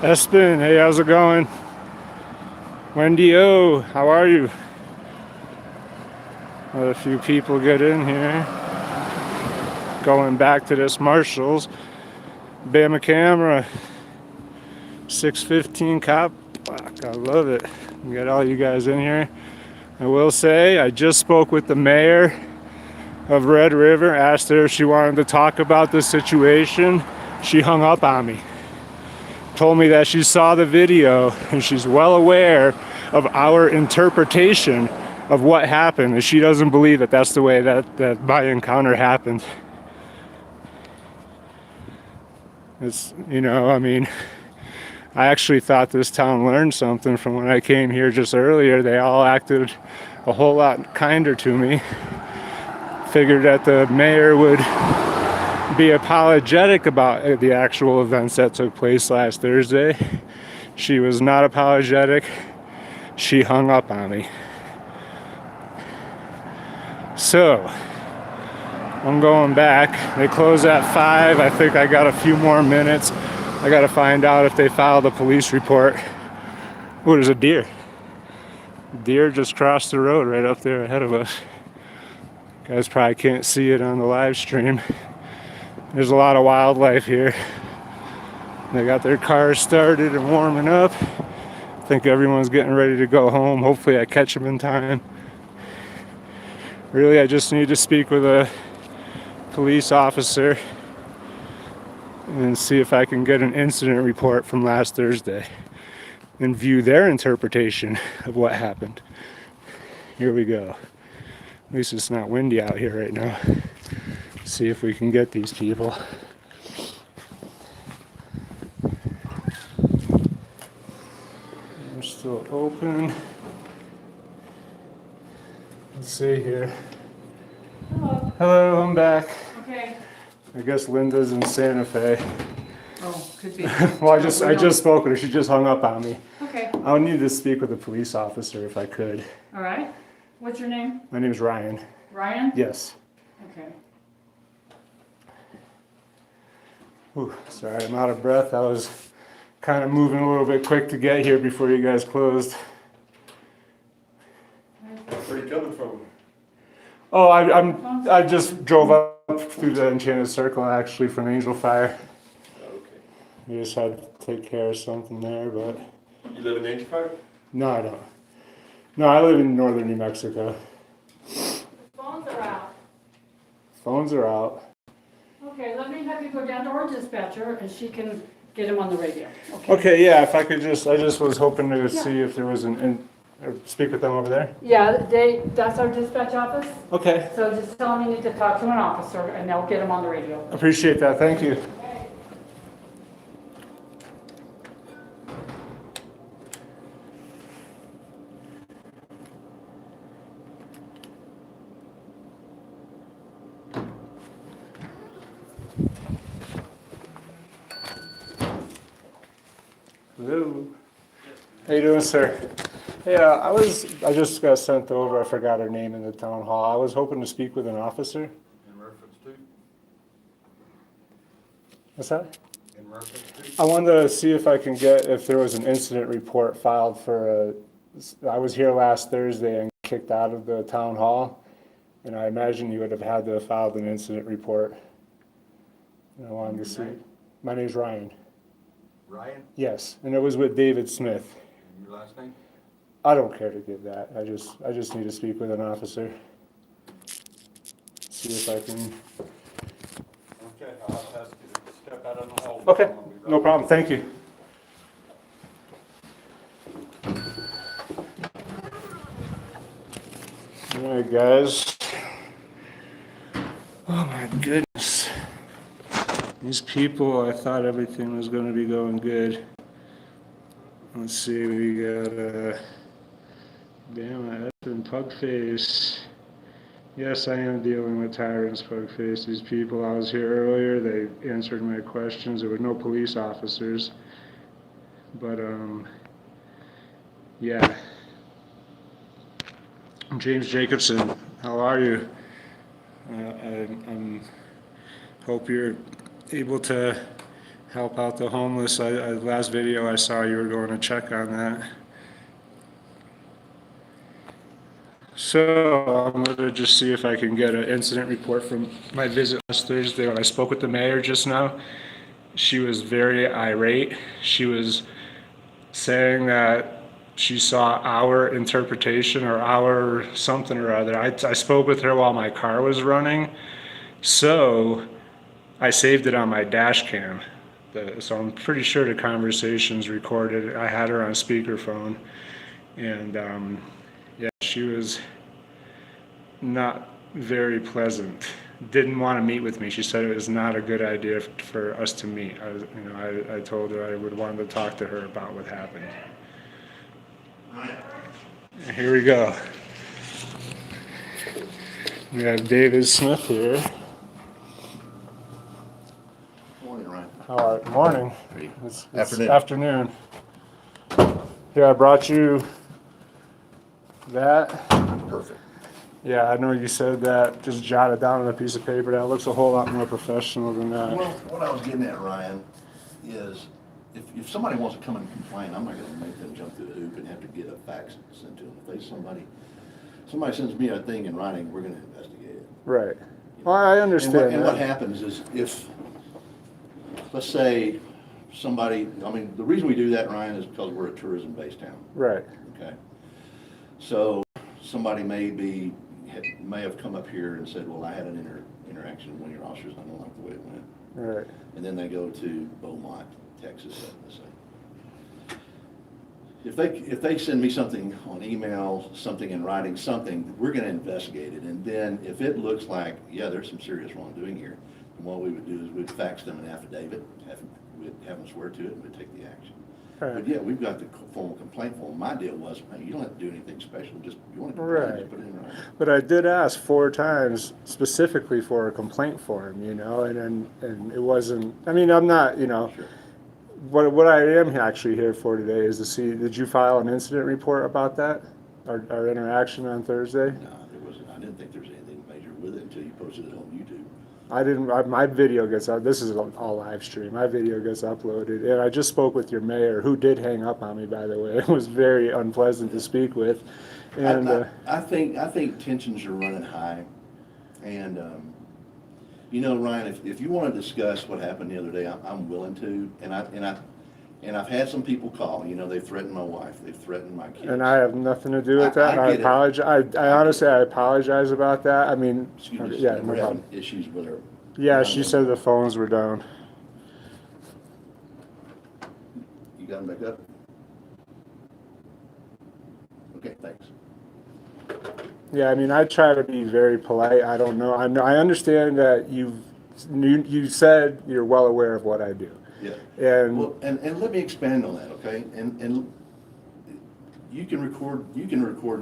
Espen, hey, how's it going? Wendy O, how are you? Let a few people get in here. Going back to this Marshall's. Bama camera. 615 cop. Fuck, I love it. We got all you guys in here. I will say, I just spoke with the mayor of Red River, asked her if she wanted to talk about the situation. She hung up on me. Told me that she saw the video and she's well aware of our interpretation of what happened, and she doesn't believe that that's the way that my encounter happened. It's, I mean, I actually thought this town learned something from when I came here just earlier. They all acted a whole lot kinder to me. Figured that the mayor would be apologetic about the actual events that took place last Thursday. She was not apologetic. She hung up on me. So, I'm going back. They close at 5. I think I got a few more minutes. I got to find out if they filed a police report. Oh, there's a deer. Deer just crossed the road right up there ahead of us. You guys probably can't see it on the live stream. There's a lot of wildlife here. They got their cars started and warming up. I think everyone's getting ready to go home. Hopefully I catch them in time. Really, I just need to speak with a police officer and see if I can get an incident report from last Thursday and view their interpretation of what happened. Here we go. At least it's not windy out here right now. See if we can get these people. They're still open. Let's see here. Hello. Hello, I'm back. Okay. I guess Linda's in Santa Fe. Oh, could be. Well, I just spoke with her. She just hung up on me. Okay. I would need to speak with a police officer if I could. All right. What's your name? My name is Ryan. Ryan? Yes. Okay. Ooh, sorry, I'm out of breath. I was kind of moving a little bit quick to get here before you guys closed. Where are you coming from? Oh, I just drove up through the Enchanted Circle actually from Angel Fire. Okay. We just had to take care of something there, but You live in Angel Fire? no, I don't. No, I live in northern New Mexico. Phones are out. Phones are out. Okay, let me have you go down to our dispatcher and she can get him on the radio. Okay, yeah, if I could I just was hoping to see if there was or speak with them over there. Yeah, that's our dispatch office. Okay, So just tell them you need to talk to an officer and they'll get him on the radio. appreciate that, thank you. Okay. Hello. How you doing, sir? Yeah, I just got sent over. I forgot her name in the town hall. I was hoping to speak with an officer. In reference to? What's that? In reference to? I wanted to see if there was an incident report filed for I was here last Thursday and kicked out of the town hall, and I imagine you would have had to have filed an incident report. And I wanted to see. My name's Ryan. Ryan? Yes, and it was with David Smith. And your last name? I don't care to give that. I just need to speak with an officer. See if I can. Okay, I'll ask you to step out on the hall. Okay, no problem. Thank you. All right, guys. Oh my goodness. These people, I thought everything was going to be going good. Let's see, we got damn, and Pugface. Yes, I am dealing with tyrants, Pugface. These people, I was here earlier, they answered my questions. There were no police officers. But, yeah. James Jacobson, how are you? I hope you're able to help out the homeless. Last video I saw you were going to check on that. So I'm going to just see if I can get an incident report from my visit last Thursday when I spoke with the mayor just now. She was very irate. She was saying that she saw our interpretation or our something or other. I spoke with her while my car was running, so I saved it on my dash cam. So I'm pretty sure the conversation's recorded. I had her on speakerphone, and yeah, she was not very pleasant. Didn't want to meet with me. She said it was not a good idea for us to meet. I told her I would want to talk to her about what happened. Here we go. We have David Smith here. Morning, Ryan. Morning. It's Afternoon. Afternoon. Here, I brought you that. Perfect. Yeah, I know you said that. Just jot it down on a piece of paper. That looks a whole lot more professional than that. Well, what I was getting at, Ryan, is if somebody wants to come and complain, I'm not going to make them jump through the hoop and have to get a fax sent to them. If somebody sends me a thing in writing, we're going to investigate it. Right. Well, I understand And that. what happens is if, let's say, somebody, I mean, the reason we do that, Ryan, is because we're a tourism-based town. Right. Okay. So somebody may have come up here and said, well, I had an interaction with one of your officers, and I don't like the way it went. Right. And then they go to Beaumont, Texas, let's say. If they send me something on email, something in writing, something, we're going to investigate it. And then if it looks like, yeah, there's some serious wrongdoing here, then what we would do is we'd fax them an affidavit, we'd have them swear to it, and we'd take the action. Right. But yeah, we've got the formal complaint form. My deal was, hey, you don't have to do anything special. Just you want to complain, Right. just put it in writing. But I did ask 4 times specifically for a complaint form, and it wasn't. I mean, I'm not, Sure. What I am actually here for today is to see. Did you file an incident report about that? Our interaction on Thursday? No, there wasn't. I didn't think there was anything major with it until you posted it on YouTube. I didn't. My video gets out. This is all live stream. My video gets uploaded, and I just spoke with your mayor, who did hang up on me, by the way. It was very unpleasant to speak with, and I think tensions are running high, and Ryan, if you want to discuss what happened the other day, I'm willing to, and I've had some people call. They've threatened my wife, they've threatened my kids. and I have nothing to do with that. I I get it. apologize. I honestly, I apologize about that. I mean, Excuse me, yeah, no we're having problem. issues with her. Yeah, she said the phones were down. You got them back up? Okay, thanks. Yeah, I mean, I try to be very polite. I don't know. I understand that you said you're well aware of what I do. Yeah. And Well, and let me expand on that, okay? And you can record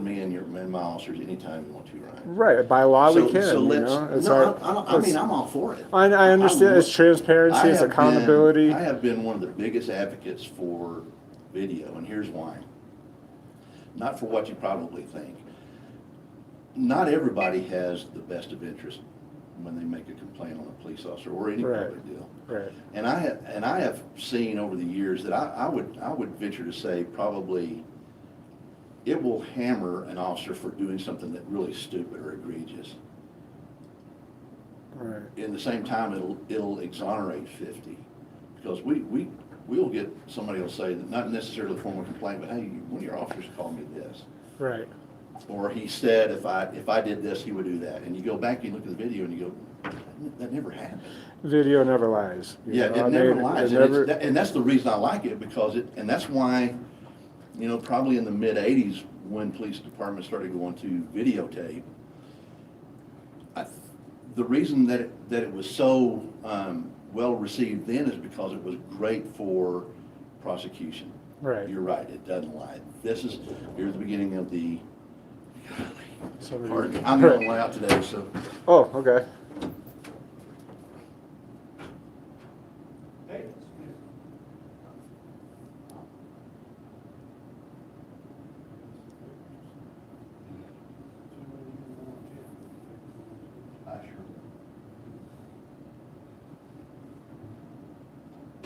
me and my officers anytime you want to, Ryan. right, by law we can. So let's, It's no, our, I mean, I'm all for it. I understand. It's transparency. It's accountability. I have been one of the biggest advocates for video, and here's why. Not for what you probably think. Not everybody has the best of interest when they make a complaint on a police officer or any Right. public deal. Right. And I have seen over the years that I would venture to say probably it will hammer an officer for doing something that really stupid or egregious. Right. In the same time, it'll exonerate 50, because we'll get, somebody will say that, not necessarily a formal complaint, but hey, one of your officers called me this, Right. or he said if I did this, he would do that, and you go back and you look at the video and you go, that never happened. Video never lies. Yeah, it never lies, and that's the reason I like it, because and that's why, probably in the mid '80s when police departments started going to videotape, the reason that it was so well received then is because it was great for prosecution. Right. You're right, it doesn't lie. Here's the beginning of the. Somebody- I'm going loud today, so. Oh, okay.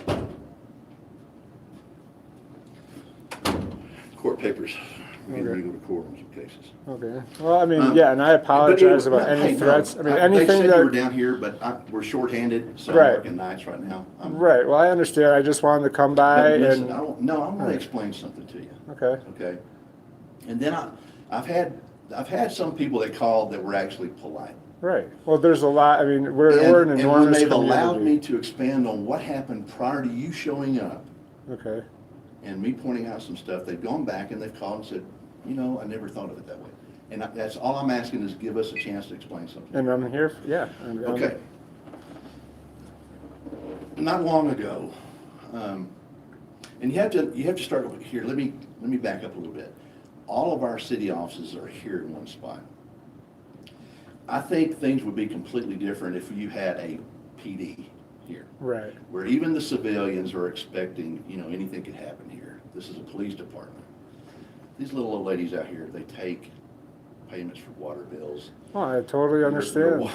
Sure. court papers. We're Okay. going to go to court on some cases. Okay. Well, I mean, Um, yeah, and I apologize But about hey, any no, threats. I mean, they anything said you were that. down here, but we're shorthanded, so Right. I'm working nights right now. Right. Well, I understand. I just wanted to come by But listen, and. I want to Right. explain something to you. Okay. Okay. And then I've had some people that called that were actually polite. Right. Well, there's a lot. I mean, we're an And when enormous they've community. allowed me to expand on what happened prior to you showing up Okay. and me pointing out some stuff, they've gone back and they've called and said, you know, I never thought of it that way. And that's all I'm asking is give us a chance to explain something. And I'm here. Yeah. Okay. Not long ago, and you have to start over here. Let me back up a little bit. All of our city offices are here in one spot. I think things would be completely different if you had a PD here, Right. where even the civilians are expecting, you know, anything could happen here. This is a police department. These little old ladies out here, they take payments for water bills. Oh, I totally understand.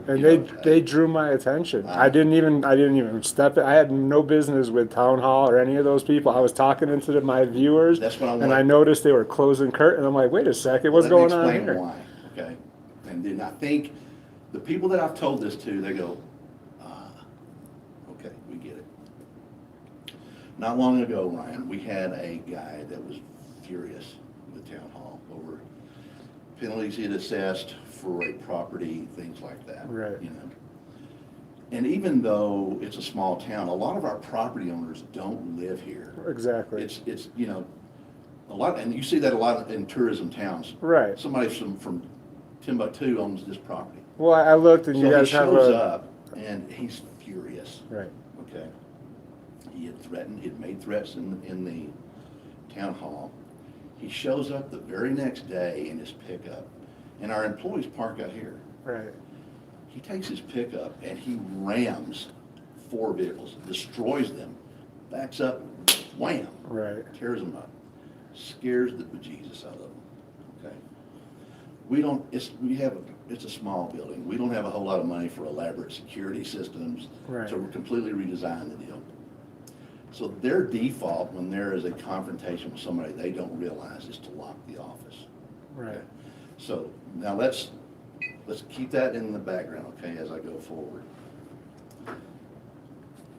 And you know, they drew my attention. I- I didn't even step it. I had no business with town hall or any of those people. I was talking into my viewers. That's what I and want. I noticed they were closing curtain. I'm like, wait a second, what's going on Let me here? explain why, okay? And then I think the people that I've told this to, they go, okay, we get it. Not long ago, Ryan, we had a guy that was furious in the town hall over penalties he had assessed for a property, things like that. Right. You know. And even though it's a small town, a lot of our property owners don't live here. Exactly. It's you know, a lot, and you see that a lot in tourism towns. Right. Somebody from Timbuktu owns this property. Well, I looked and So you he guys have shows a. up and he's furious, Right. okay? He had made threats in the town hall. He shows up the very next day in his pickup, and our employees park out here. Right. He takes his pickup and he rams 4 vehicles, destroys them, backs up, wham, Right. tears them up, scares the bejesus out of them, okay? It's a small building. We don't have a whole lot of money for elaborate security systems. Right. So we're completely redesigning the deal. So their default when there is a confrontation with somebody they don't realize is to lock the office. Right. Okay? So now let's keep that in the background, okay, as I go forward.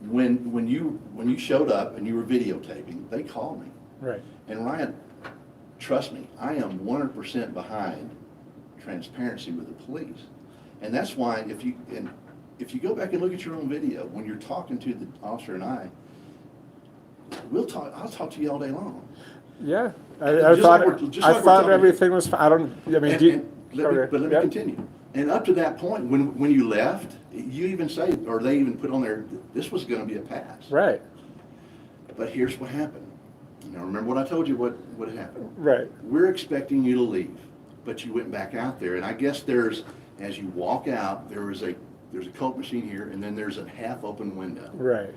When you showed up and you were videotaping, they called me. Right. And Ryan, trust me, I am 100% behind transparency with the police. And that's why if you go back and look at your own video, when you're talking to the officer and I'll talk to you all day long. Yeah. Just I like we're thought talking. everything was. I don't. I mean, Let me yeah. continue. And up to that point, when you left, you even say, or they even put on there, this was going to be a pass. Right. But here's what happened. Now remember what I told you what happened. Right. We're expecting you to leave, but you went back out there, and I guess as you walk out, there's a Coke machine here, and then there's a half-open window. Right.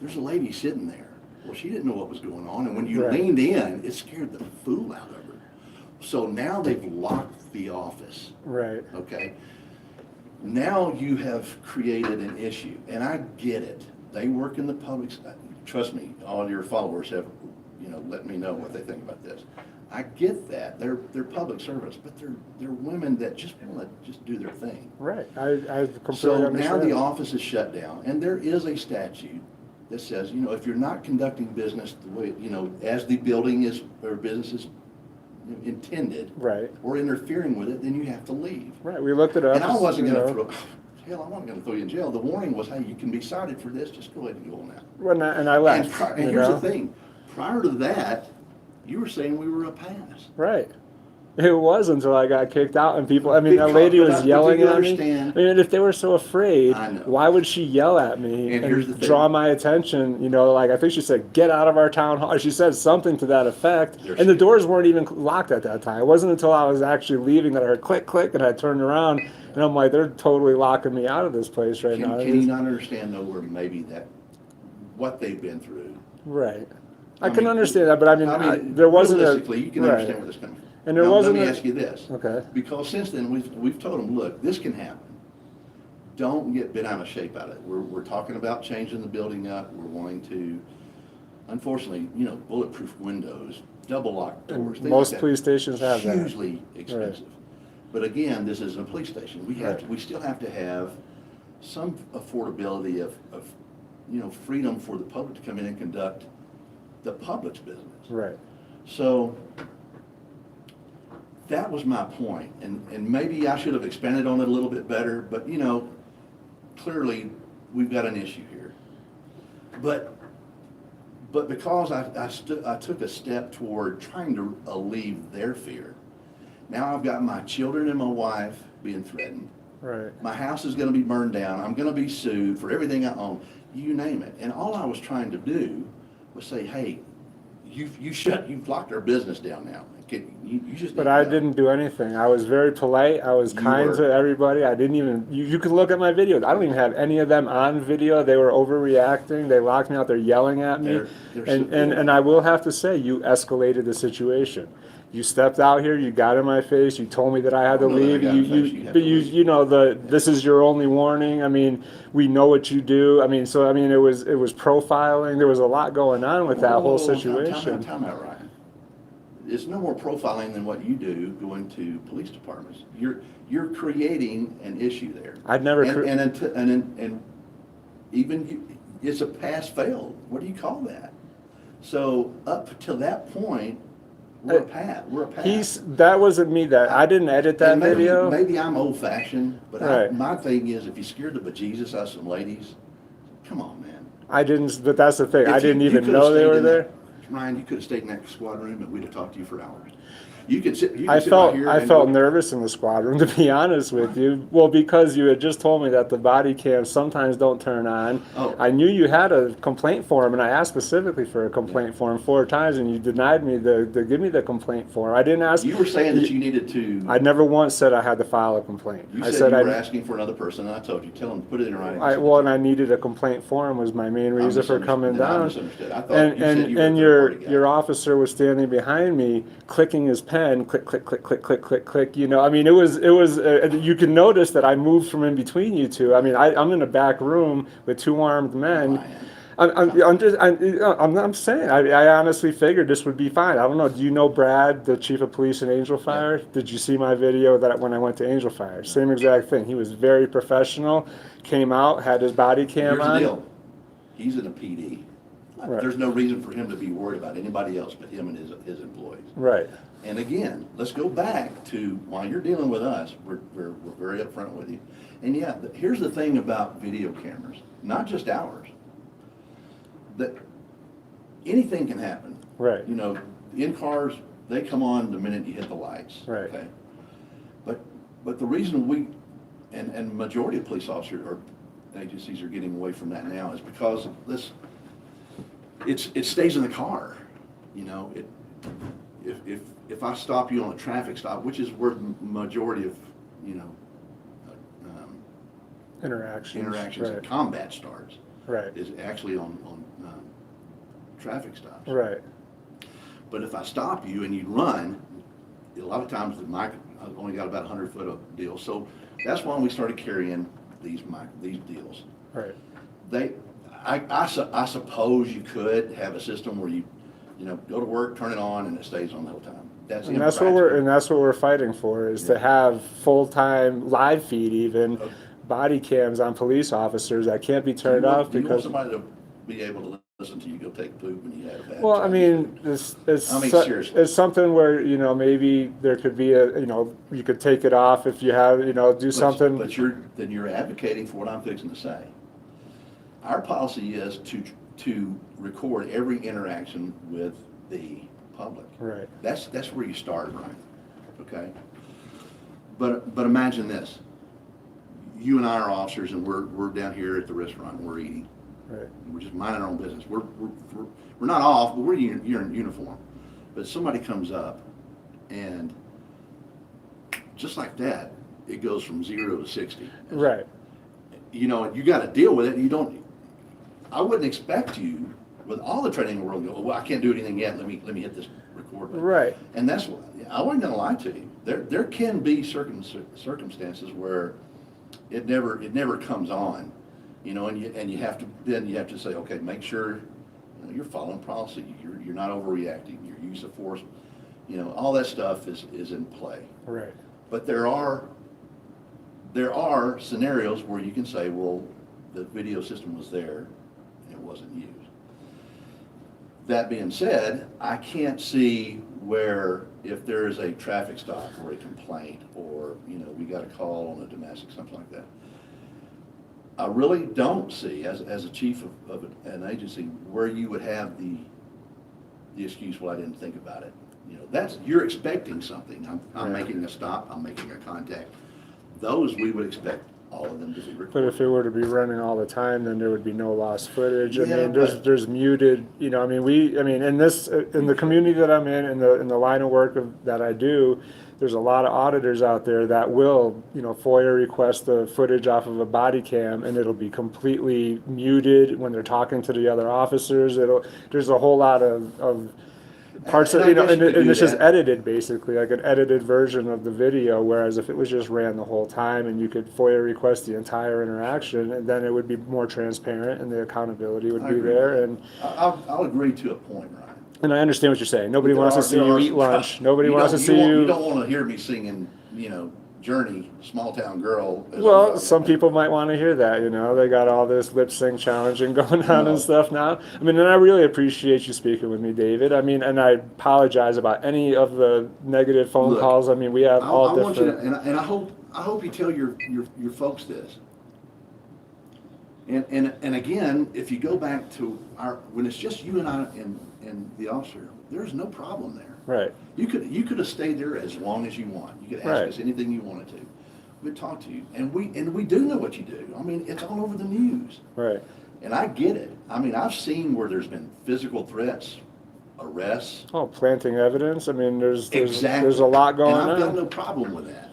There's a lady sitting there. Well, she didn't know what was going on, and when you Right. leaned in, it scared the fool out of her. So now they've locked the office, Right. okay? Now you have created an issue, and I get it. They work in the public, trust me, all your followers have, let me know what they think about this. I get that, they're public servants, but they're women that just want to just do their thing. Right. I completely So now understand. the office is shut down, and there is a statute that says, if you're not conducting business the way, as the building is, or business is intended, Right. or interfering with it, then you have to leave. Right. We looked it up. And I wasn't you gonna know. I wasn't gonna throw you in jail. The warning was, hey, you can be cited for this, just go ahead and go on out. Well, and I left. And you here's know? the thing, prior to that, you were saying we were a pass. Right. It was until I got kicked out and people, that Because- lady but was I yelling do at me. understand. I mean, if they were so afraid, I know. why would she yell at me And here's the thing. draw my attention? I think she said, get out of our town hall. She said something to that effect. They're And the scared. doors weren't even locked at that time. It wasn't until I was actually leaving that I heard click, click, and I turned around and I'm like, they're totally locking me out of this place right now. Can you not understand though, where maybe what they've been through? Right. I I can mean, understand that, but there wasn't realistically, you can right. understand where this comes from. And there Now, wasn't let me a- ask you this. Okay. Because since then, we've told them, look, this can happen. Don't get bent out of shape out of it. We're talking about changing the building up. We're wanting to, unfortunately, bulletproof windows. double locked doors. And things most like that. police stations have that. Hugely expensive. But again, this isn't a police station. We still have to have some affordability of, freedom for the public to come in and conduct the public's business. Right. So that was my point, and maybe I should have expanded on it a little bit better, but clearly we've got an issue here. But because I took a step toward trying to alleviate their fear, now I've got my children and my wife being threatened. Right. My house is going to be burned down. I'm going to be sued for everything I own. You name it. And all I was trying to do was say, hey, you've locked our business down now. You just. But I didn't do anything. I was very polite. I was kind to everybody. I didn't even. You could look at my videos. I don't even have any of them on video. They were overreacting. They locked me out. They're yelling at me. And I will have to say, you escalated the situation. You stepped out here. You got in my face. You told me that I had to leave. This is your only warning. I mean, we know what you do. I mean, it was profiling. There was a lot going on with that whole situation. Time out, Ryan. It's no more profiling than what you do going to police departments. You're creating an issue there. I'd never. And even it's a pass fail. What do you call that? So up to that point, we're a pass. That wasn't me. I didn't edit that video. Maybe I'm old fashioned, but right. My thing is, if you scared the bejesus out of some ladies, come on, man. I didn't. But that's the thing. I didn't even know they were there. Ryan, you could have stayed in that squad room and we'd have talked to you for hours. You could sit. I felt nervous in the squad room, to be honest with you. Well, because you had just told me that the body cams sometimes don't turn on. Oh. I knew you had a complaint form, and I asked specifically for a complaint form 4 times, and you denied me the give me the complaint form. I didn't ask. You were saying that you needed to. I never once said I had to file a complaint. You said you were asking for another person, and I told you, tell them, put it in writing. And I needed a complaint form was my main reason for coming down. I misunderstood. I thought you said you were and a third-party guy. your officer was standing behind me, clicking his pen, click, click, click, click, click, click, click. I mean, it was. You can notice that I moved from in between you two. I mean, I'm in a back room with 2 armed men. I'm saying. I honestly figured this would be fine. I don't know. Do you know Brad, the chief of police in Angel Fire? Yeah. Did you see my video that when I went to Angel Fire? Same exact thing. He was very professional. Came out, had his body cam on. Here's the deal. He's in a PD. Right. There's no reason for him to be worried about anybody else but him and his employees. Right. And again, let's go back to while you're dealing with us, we're very upfront with you. And yeah, here's the thing about video cameras, not just ours. That anything can happen. Right. In cars, they come on the minute you hit the lights. Right. Okay. But the reason and majority of police officers or agencies are getting away from that now is because of this. It stays in the car. If I stop you on a traffic stop, which is where the majority of interactions right. and combat starts. Right. Is actually on traffic stops. Right. But if I stop you and you run, a lot of times I've only got about 100 foot of deal. So that's why we started carrying these deals. Right. I suppose you could have a system where you go to work, turn it on, and it stays on the whole time. That's what we're fighting for is to have full-time live feed, even body cams on police officers that can't be turned off because. You want somebody to be able to listen to you go take a poop when you had a bad. Well, I mean, seriously, it's something where maybe there could be you could take it off if you have do something. But you're advocating for what I'm fixing to say. Our policy is to record every interaction with the public. Right. That's where you start, Ryan. Okay. But imagine this: you and I are officers, and we're down here at the restaurant, and we're eating. Right. We're just minding our own business. We're not off, but you're in uniform. But somebody comes up, and just like that, it goes from 0 to 60. Right. You got to deal with it. I wouldn't expect you, with all the training in the world, to go, well, I can't do anything yet. Let me hit this record button. Right. And that's what I wasn't going to lie to you. There can be circumstances where it never comes on, and you have to say, okay, make sure you're following policy. you're not overreacting, your use of force, you know, all that stuff is in play. Right. But there are scenarios where you can say, well, the video system was there and it wasn't used. That being said, I can't see where, if there is a traffic stop or a complaint, or, you know, we got a call on a domestic, something like that, I really don't see, as a chief of an agency, where you would have the excuse, well, I didn't think about it. You know, you're expecting something. I'm making a stop, I'm making a contact. Those, we would expect all of them to be recorded. But if it were to be running all the time, then there would be no lost footage. I Yeah, mean, but- there's muted, you know, I mean, in the community that I'm in the line of work that I do, there's a lot of auditors out there that will, you know, FOIA request the footage off of a body cam, and it'll be completely muted when they're talking to the other officers. There's a whole lot of parts And of, I you know, guess and you could do it's just that. edited, basically, like an edited version of the video, whereas if it was just ran the whole time and you could FOIA request the entire interaction, and then it would be more transparent and the accountability would I be agree there. with And that. I'll agree to a point, Ryan. and I understand what you're saying. Nobody There wants to are- see there you are eat some lunch. times- Nobody wants to see You you. don't want to hear me singing, you know, Journey, Small Town Girl. as I'm Well, driving. some people might want to hear that, you know. They got all this lip sync challenging going on No. and stuff now. I mean, and I really appreciate you speaking with me, David. I mean, and I apologize about any of the negative phone Look, calls. I mean, we have I all want you to, different. and I hope you tell your folks this. And again, if you go back to when it's just you and I and the officer, there's no problem there. Right. You could have stayed there as long as you want. You could ask Right. us anything you wanted to. We'd talk to you, and we do know what you do. I mean, it's all over the news, Right. and I get it. I mean, I've seen where there's been physical threats, arrests. Oh, planting evidence. I mean, there's Exactly. there's a lot going and I've got on. no problem with that.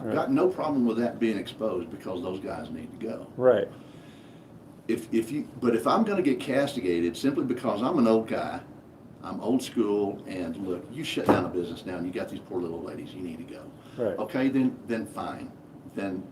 I've got no problem with that being exposed because those guys need to go. Right. But if I'm going to get castigated simply because I'm an old guy, I'm old school, and look, you shut down a business now, and you got these poor little ladies, you need to go. Right. Okay, then fine. Then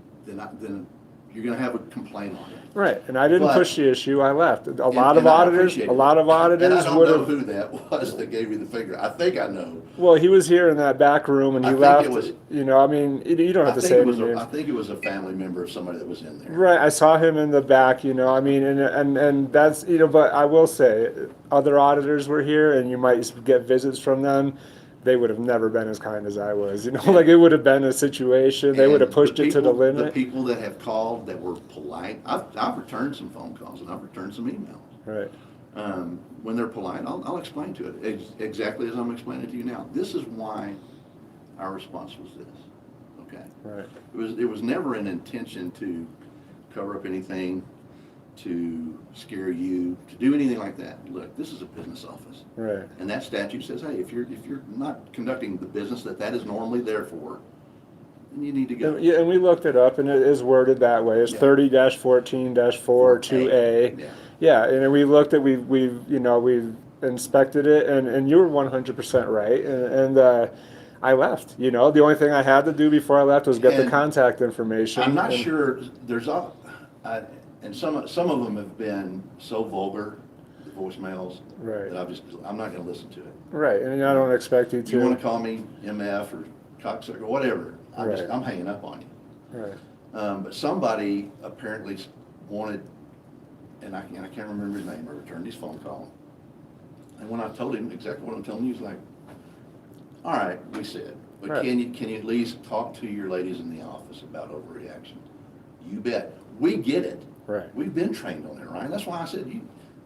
you're going to have a complaint on it. Right. And I didn't But- push the issue. I left. A lot of And I auditors. appreciate A lot of it. auditors And I don't would know have. who that was that gave you the finger. I think I know. Well, he was here in that back room, and he I think left. it was- You know, I mean, you don't I have to think say it was any a, names. I think it was a family member of somebody that was in there. Right, I saw him in the back, you know, I mean, and that's, you know, but I will say, other auditors were here, and you might get visits from them, they would have never been as kind as I was, you know, like it would have been a situation, they would have And pushed it to the The limit. people that have called that were polite, I've returned some phone calls and I've returned some emails. Right, When they're polite, I'll explain to it exactly as I'm explaining to you now. This is why our response was this, okay? right, It was never an intention to cover up anything, to scare you, to do anything like that. Look, this is a business office. right, And that statute says, hey, if you're not conducting the business that is normally there for, then you need to go. yeah, and we looked it up, and it is worded that way, it's Yeah. 30-14-4 2A. Yeah. Yeah, and we looked at, we've inspected it, and you were 100% right, and I left, you know, the only thing I had to do before I left was get the And contact information. I'm not and- sure, and some of them have been so vulgar, the voicemails, Right. that I'm not gonna listen to it. Right, and I don't expect you If you wanna to. call me MF or cocksucker, or whatever, Right. I'm hanging up on you. Right, But somebody apparently wanted, and I can't remember his name, I returned his phone call. And when I told him exactly what I'm telling you, he's like, all right, we said, but Right. can you at least talk to your ladies in the office about overreaction? You bet. We get it. right. We've been trained on it, Ryan. That's why I said,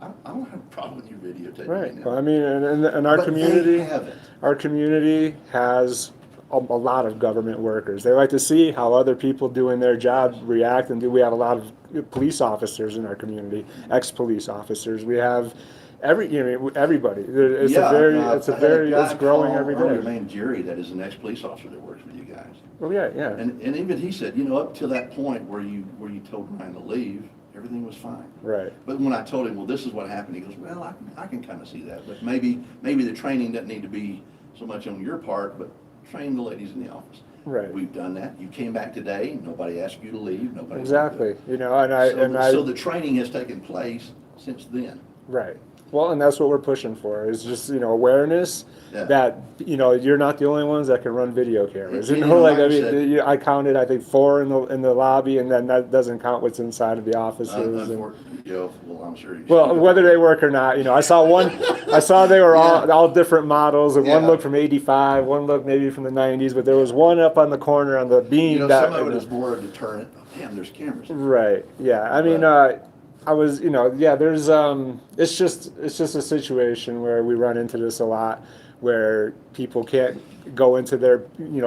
I don't have a problem with you videotaping Right. me Well, now. I mean, and our But they community, haven't. our community has a lot of government workers. They like to see how other people doing their job react, and we have a lot of police officers in our community, ex-police officers. We have everybody. It's Yeah, a I had a guy it's growing call every earlier day. named Jerry, that is an ex-police officer that works with you guys. Well, yeah, yeah. And even he said, up to that point where you told Ryan to leave, everything was fine. Right. But when I told him, well, this is what happened, he goes, well, I can kind of see that, but maybe the training doesn't need to be so much on your part, but train the ladies in the office. Right. We've done that. You came back today. Nobody asked you to leave. Nobody. Exactly. You know, So the training has taken place since then. right. Well, and that's what we're pushing for is just, awareness Yeah. that, you're not the only ones that can run video cameras. And, like I I mean, said- I counted, I think, 4 in the lobby, and then that doesn't count what's inside of the offices. and- Unfortunately, Joe, well, I'm sure you. Well, whether they work or not, I saw they were Yeah. all different models, and one Yeah. looked from '85, one looked maybe from the '90s, but there was one up on the corner on the beam that. Some of it is more a deterrent. Oh, damn, there's cameras. Right. Yeah. I mean, I was, yeah. There's, it's just a situation where we run into this a lot, where people can't go into their,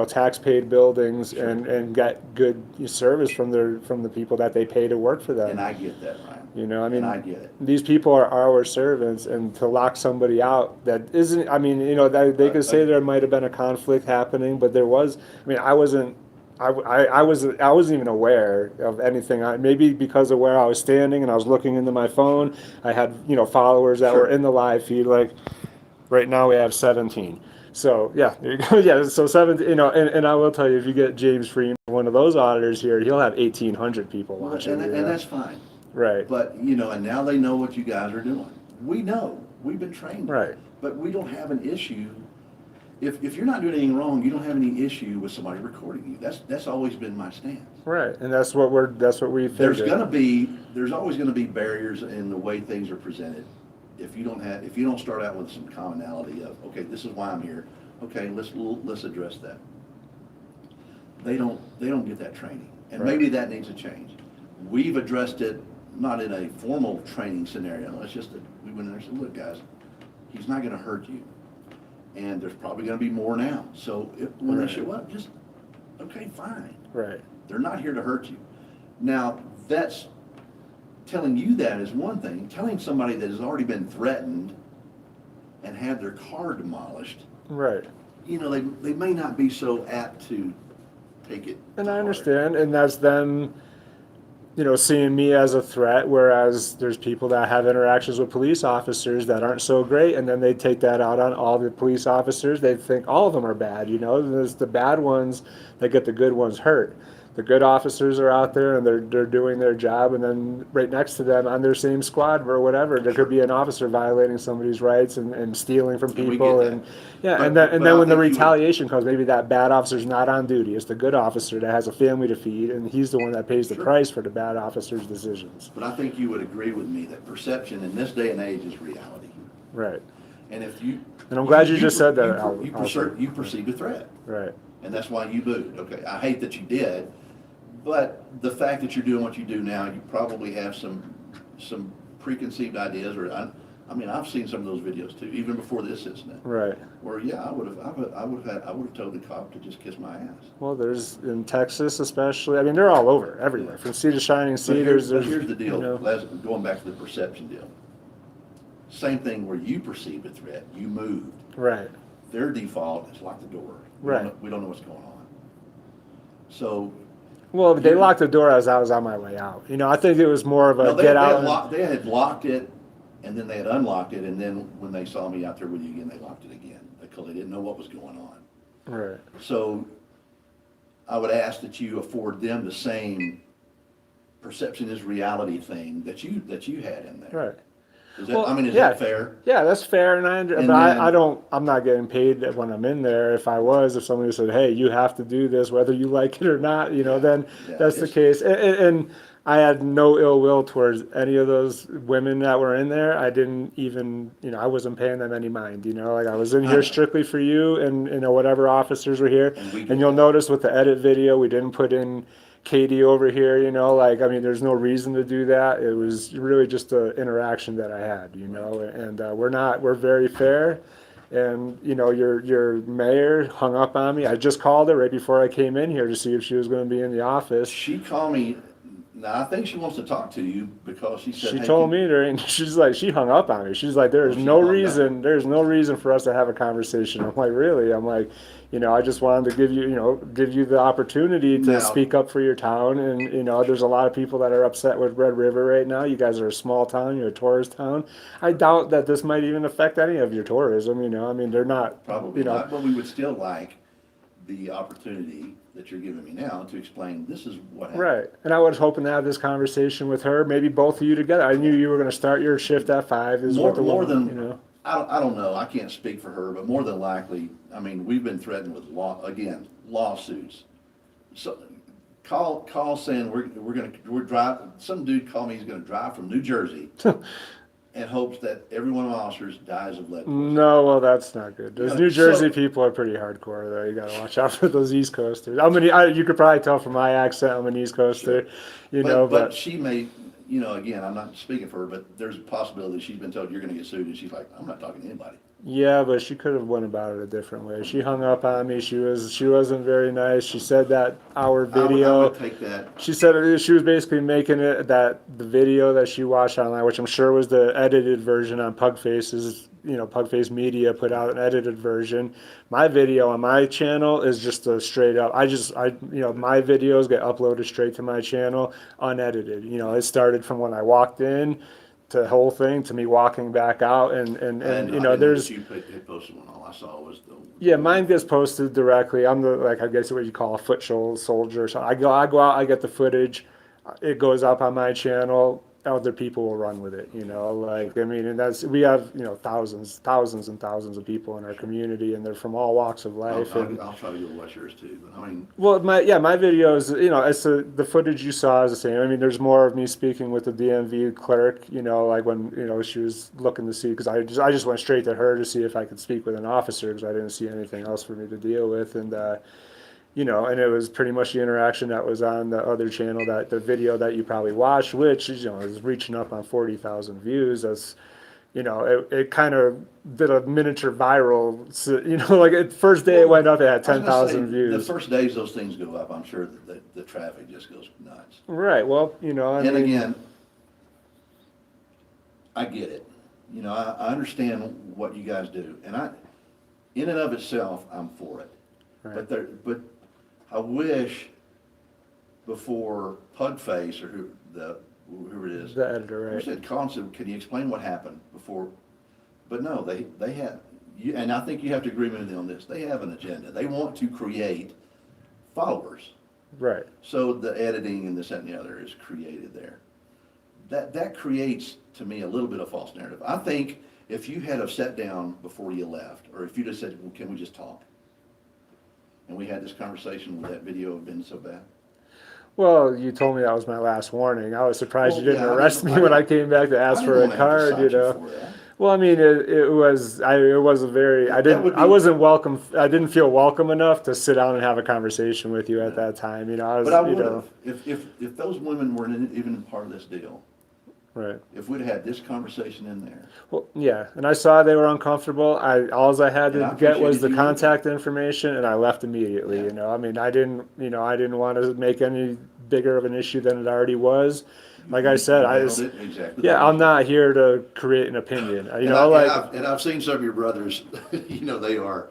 tax-paid buildings and get good service from the people that they pay to work for them. And I get that, Ryan. I mean, And I get it. these people are our servants, and to lock somebody out that isn't, I mean, they could say there might have been a conflict happening, but there was, I mean, I wasn't even aware of anything. Maybe because of where I was standing and I was looking into my phone, I had, followers that were in the live feed. Like right now we have 17. So yeah, there you go. Yeah, so 17, and I will tell you, if you get James Freeman, one of those auditors here, he'll have 1,800 people watching. And that's fine. Right. But, and now they know what you guys are doing. We know. We've been trained. Right. But we don't have an issue. If you're not doing anything wrong, you don't have any issue with somebody recording you. That's always been my stance. Right, and that's what we figured. There's always gonna be barriers in the way things are presented. If you don't start out with some commonality of, okay, this is why I'm here. Okay, let's address that. They don't get that training, and Right. maybe that needs to change. We've addressed it not in a formal training scenario. It's just that we went in there and said, look, guys, he's not gonna hurt you. And there's probably going to be more now. So when Right. they show up, just, okay, fine. Right. They're not here to hurt you. Now, that's telling you that is one thing. Telling somebody that has already been threatened and had their car demolished, Right. they may not be so apt to take it. And to I heart. understand, and that's them, seeing me as a threat, whereas there's people that have interactions with police officers that aren't so great, and then they take that out on all the police officers. They think all of them are bad, There's the bad ones that get the good ones hurt. The good officers are out there and they're doing their job, and then right next to them on their same squad or whatever, there could be an officer violating somebody's rights and stealing from And we people, get that. and yeah, But- and then but I when the think you would- retaliation comes, maybe that bad officer's not on duty. It's the good officer that has a family to feed, and he's the one that pays the Sure. price for the bad officer's decisions. But I think you would agree with me that perception in this day and age is reality. Right. And if you. And I'm glad you just said that, You perceived a threat. Right. And that's why you booed. Okay, I hate that you did, but the fact that you're doing what you do now, you probably have some preconceived ideas, or I've seen some of those videos too, even before this incident. Right. Where I would have told the cop to just kiss my ass. Well, there's in Texas especially. I mean, they're all over, everywhere, from sea to shining sea. But There's here's the deal. you know, Going back to the perception deal. Same thing where you perceived a threat, you moved. right. Their default is lock the door. Right. We don't know what's going on. So. Well, they locked the door as I was on my way out. I think it was more of a No, get out. They had locked it, and then they had unlocked it, and then when they saw me out there with you again, they locked it again because they didn't know what was going on. Right. So I would ask that you afford them the same perception is reality thing that you had in there. Right. Is that, Well, is yeah. that fair? Yeah, that's fair, And but then- I'm not getting paid when I'm in there. If somebody said, hey, you have to do this, whether you like it or not, then Yeah, that's the it's- case. And I had no ill will towards any of those women that were in there. I didn't even, I wasn't paying them any mind, like I was in here strictly for you and, whatever officers were here. And you'll notice with the edit video, we didn't put in Katie over here, there's no reason to do that. It was really just an interaction that I had, and we're very fair. And, your mayor hung up on me. I just called her right before I came in here to see if she was going to be in the office. She called me. Now I think she wants to talk to you because she said. She hey, told me during, she hung up on me. She's like, there's no reason for us to have a conversation. I'm like, really? I'm like, I just wanted to give you the opportunity to Now- speak up for your town. And, there's a lot of people that are upset with Red River right now. You guys are a small town. You're a tourist town. I doubt that this might even affect any of your tourism, they're not. Probably not, but we would still like the opportunity that you're giving me now to explain, this is what happened. Right. And I was hoping to have this conversation with her, maybe both of you together. I knew you were going to start your shift at 5. Is More, what the more woman, than, you know. I don't know, I can't speak for her, but more than likely, I mean, we've been threatened with lawsuits. So, call saying we're driving, some dude called me, he's gonna drive from New Jersey and hopes that every one of my officers dies of lead poisoning. No, well, that's not good. Those Yeah, New Jersey so- people are pretty hardcore, though. You got to watch out for those East Coasters. You could probably tell from my accent, I'm an East Coaster, you know, But but she may, you know, again, I'm not speaking for her, but there's a possibility she's been told you're gonna get sued, and she's like, I'm not talking to anybody. yeah, but she could have went about it a different way. She hung up on me. She wasn't very nice. She said that our I video. would take that. She said she was basically making it that the video that she watched online, which I'm sure was the edited version on Pugface's, you know, Pugface Media put out an edited version. My video on my channel is just a straight up. You know, my videos get uploaded straight to my channel, unedited. You know, it started from when I walked in to the whole thing to me walking back out, and you know, there's. You had posted one, all I saw was the. Yeah, mine gets posted directly. I'm the, like, I guess what you call a foot soldier. So I go out, I get the footage, it goes up on my channel. Other people will run with it, you know. Like, I mean, and we have, you know, thousands and thousands of people in our community, and they're from all walks of life. And I'll try to go watch yours too, but I mean. well, my videos, you know, the footage you saw is the same. I mean, there's more of me speaking with the DMV clerk, you know, like when, you know, she was looking to see, because I just went straight to her to see if I could speak with an officer, because I didn't see anything else for me to deal with. And you know, and it was pretty much the interaction that was on the other channel, that the video that you probably watched, which is, you know, is reaching up on 40,000 views. That's, you know, it kind of did a miniature viral, so, you know, like first day it went up, it had I was gonna 10,000 say, views. The first days those things go up, I'm sure that the traffic just goes nuts. Right. Well, you know, I And mean, again, I get it. You know, I understand what you guys do, and in and of itself, I'm for it. Right. But I wish before Pugface or whoever it is, the editor, who right? said, call and said, can you explain what happened before? But no, they have, and I think you have to agree with me on this, they have an agenda. They want to create followers. Right. So the editing and this, that, and the other is created there. That creates, to me, a little bit of false narrative. I think if you had have sat down before you left, or if you just said, well, can we just talk? And we had this conversation, would that video have been so bad? Well, you told me that was my last warning. I was surprised Well, you didn't yeah, arrest me when I came back to ask for a card, you know. Well, I mean, it was a very, I wasn't welcome, I didn't feel welcome enough to sit down and have a conversation with you at that time, you know. I was, But I you would know, have, if those women weren't even part of this deal, right. if we'd had this conversation in there. Well, yeah, and I saw they were uncomfortable. All I had And I to get was appreciated the you. contact information, and I left immediately. Yeah. You know, I mean, I didn't want to make any bigger of an issue than it already was. Like I said, You nailed it exactly. yeah, I'm not here to create an opinion. You And know, I've seen some of your brothers, you know, they are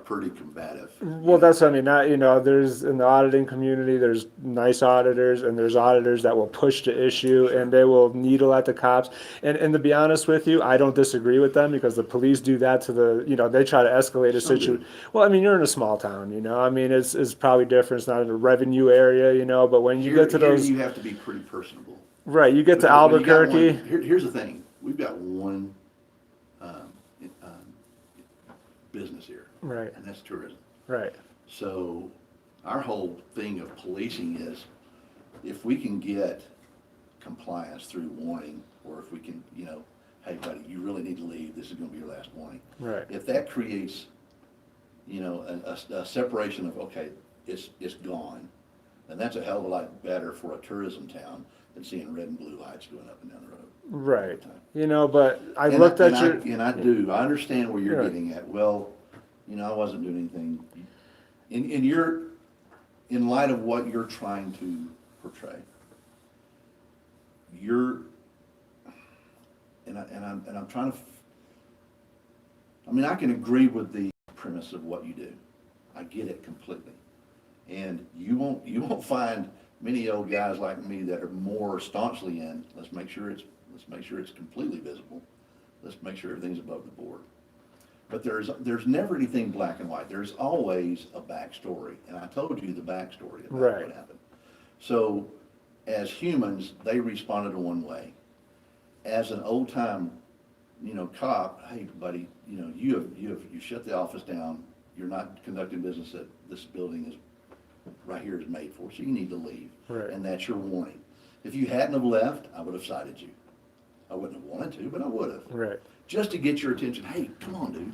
pretty combative. well, that's what I mean. Not, you know, there's in the auditing community, there's nice auditors, and there's auditors that will push the issue and they will needle at the cops. And to be honest with you, I don't disagree with them, because the police do that to the, you know, they try to escalate a Some situation. do. Well, I mean, you're in a small town, you know. I mean, it's probably different. It's not in a revenue area, you know. But when you get to Here those, you have to be pretty personable. right, you get to Because when you got Albuquerque. here's the thing, we've got one business here, Right, and that's tourism. right, So our whole thing of policing is, if we can get compliance through warning, or if we can, you know, hey buddy, you really need to leave, this is gonna be your last warning. right. If that creates, you know, a separation of, okay, it's gone, then that's a hell of a lot better for a tourism town than seeing red and blue lights going up and down the road. Right. You know, but I And looked at and your. I understand where you're Right. getting at. Well, you know, I wasn't doing anything. In light of what you're trying to portray, I'm trying to, I mean, I can agree with the premise of what you do. I get it completely. And you won't find many old guys like me that are more staunchly in, let's make sure it's completely visible. Let's make sure everything's above the board. But there's never anything black and white. There's always a backstory, and I told you the backstory about Right. what happened. So, as humans, they responded in one way. As an old time, cop, hey buddy, you shut the office down. You're not conducting business that this building is right here is made for, so you need to leave. Right. And that's your warning. If you hadn't have left, I would have cited you. I wouldn't have wanted to, but I would have. Right. Just to get your attention. Hey, come on, dude.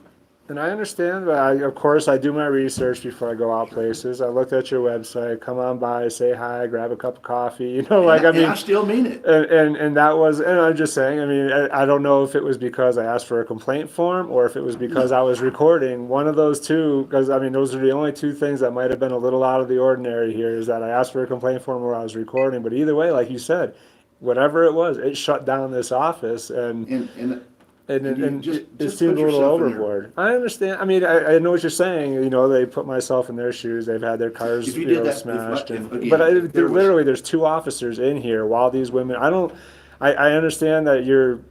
And I understand, but of course, I do my research before I go out places. I looked at your website. Come on by, say hi, grab a cup of coffee. And I still mean it. And that was, and I'm just saying. I mean, I don't know if it was because I asked for a complaint form or if it was because I was recording. One of those two, because I mean, those are the only two things that might have been a little out of the ordinary here. Is that I asked for a complaint form or I was recording. But either way, like you said, whatever it was, it shut down this office and just it put seemed a little yourself in there. overboard. I understand. I mean, I know what you're saying. They put myself in their shoes. They've had their cars, If you did that, smashed. if there was- Literally, there's two officers in here while these women. I understand that you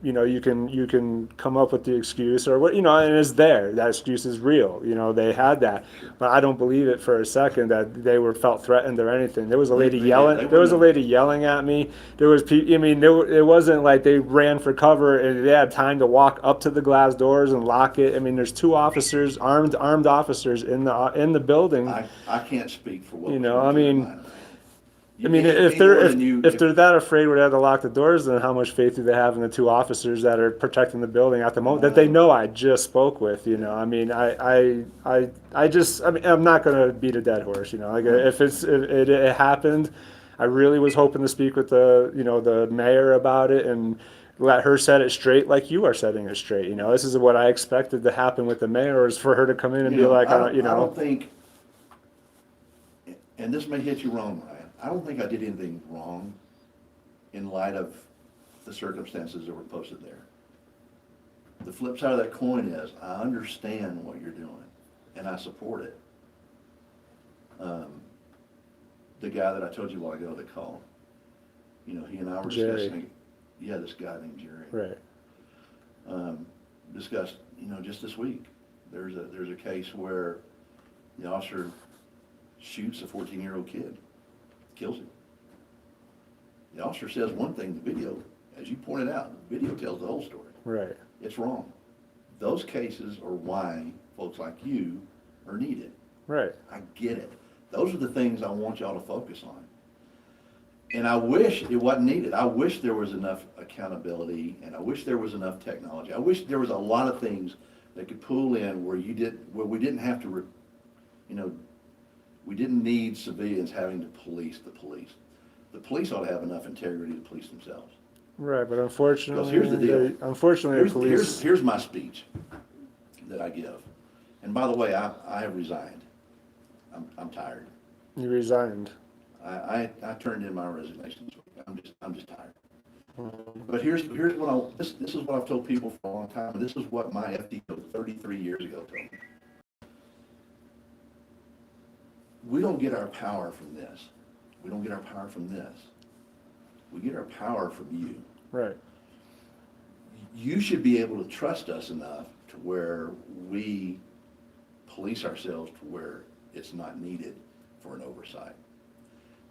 can come up with the excuse or what, and it's there. That excuse is real. They had that, but I don't believe it for a second that they felt threatened or anything. There was a lady yelling. There was a lady yelling at me. There was people. I mean, it wasn't like they ran for cover and they had time to walk up to the glass doors and lock it. I mean, there's two officers, armed officers in the building. I can't speak for what. I mean. If they're that afraid where they have to lock the doors, then how much faith do they have in the two officers that are protecting the building at the moment that they know I just spoke with? I mean, I'm not going to beat a dead horse. Like if it happened, I really was hoping to speak with the mayor about it and let her set it straight like you are setting it straight. This is what I expected to happen with the mayor, is for her to come in and be like, I don't think, and this may hit you wrong, Ryan. I don't think I did anything wrong in light of the circumstances that were posted there. The flip side of that coin is I understand what you're doing and I support it. The guy that I told you a while ago that called, he and I were discussing, this guy named Jerry. Right. Discussed, just this week, there's a case where the officer shoots a 14-year-old kid. Kills him. The officer says one thing, the video, as you pointed out, the video tells the whole story. Right. It's wrong. Those cases are why folks like you are needed. Right. I get it. Those are the things I want y'all to focus on. And I wish it wasn't needed. I wish there was enough accountability, and I wish there was enough technology. I wish there was a lot of things that could pull in where we didn't have to, we didn't need civilians having to police the police. The police ought to have enough integrity to police themselves. Right, but unfortunately, Because here's the deal. The police. Here's my speech that I give. And by the way, I have resigned. I'm tired. You resigned. I turned in my resignation. I'm just tired. But here's what this is what I've told people for a long time, and this is what my FDO 33 years ago told me. We don't get our power from this. We don't get our power from this. We get our power from you. Right. You should be able to trust us enough to where we police ourselves to where it's not needed for an oversight.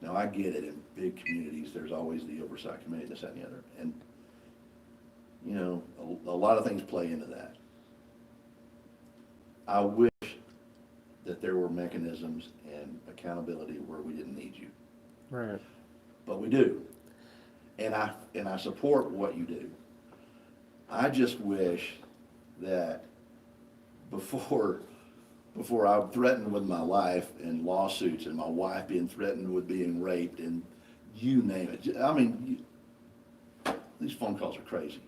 Now, I get it, in big communities, there's always the oversight committee, this, that, and the other. And, a lot of things play into that. I wish that there were mechanisms and accountability where we didn't need you. Right. But we do. And I support what you do. I just wish that before I'm threatened with my life and lawsuits and my wife being threatened with being raped and you name it. I mean, these phone calls are crazy.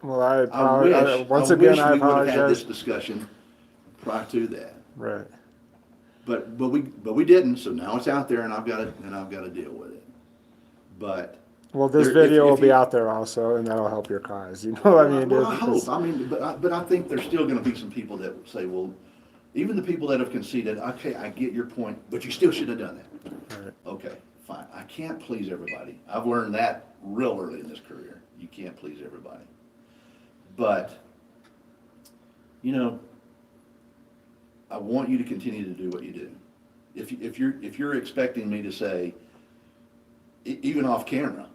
Well, I wish once we again, I would have had this apologize. discussion prior to that. Right. But we didn't, so now it's out there and I've got to deal with it. But Well, this video will be out there also, and that'll help your cause. I mean, well, I hope. I mean, but I think there's still going to be some people that say, well, even the people that have conceded, okay, I get your point, but you still should have done that. Right. Okay, fine. I can't please everybody. I've learned that real early in this career. You can't please everybody. But, I want you to continue to do what you do. If you're expecting me to say, even off camera,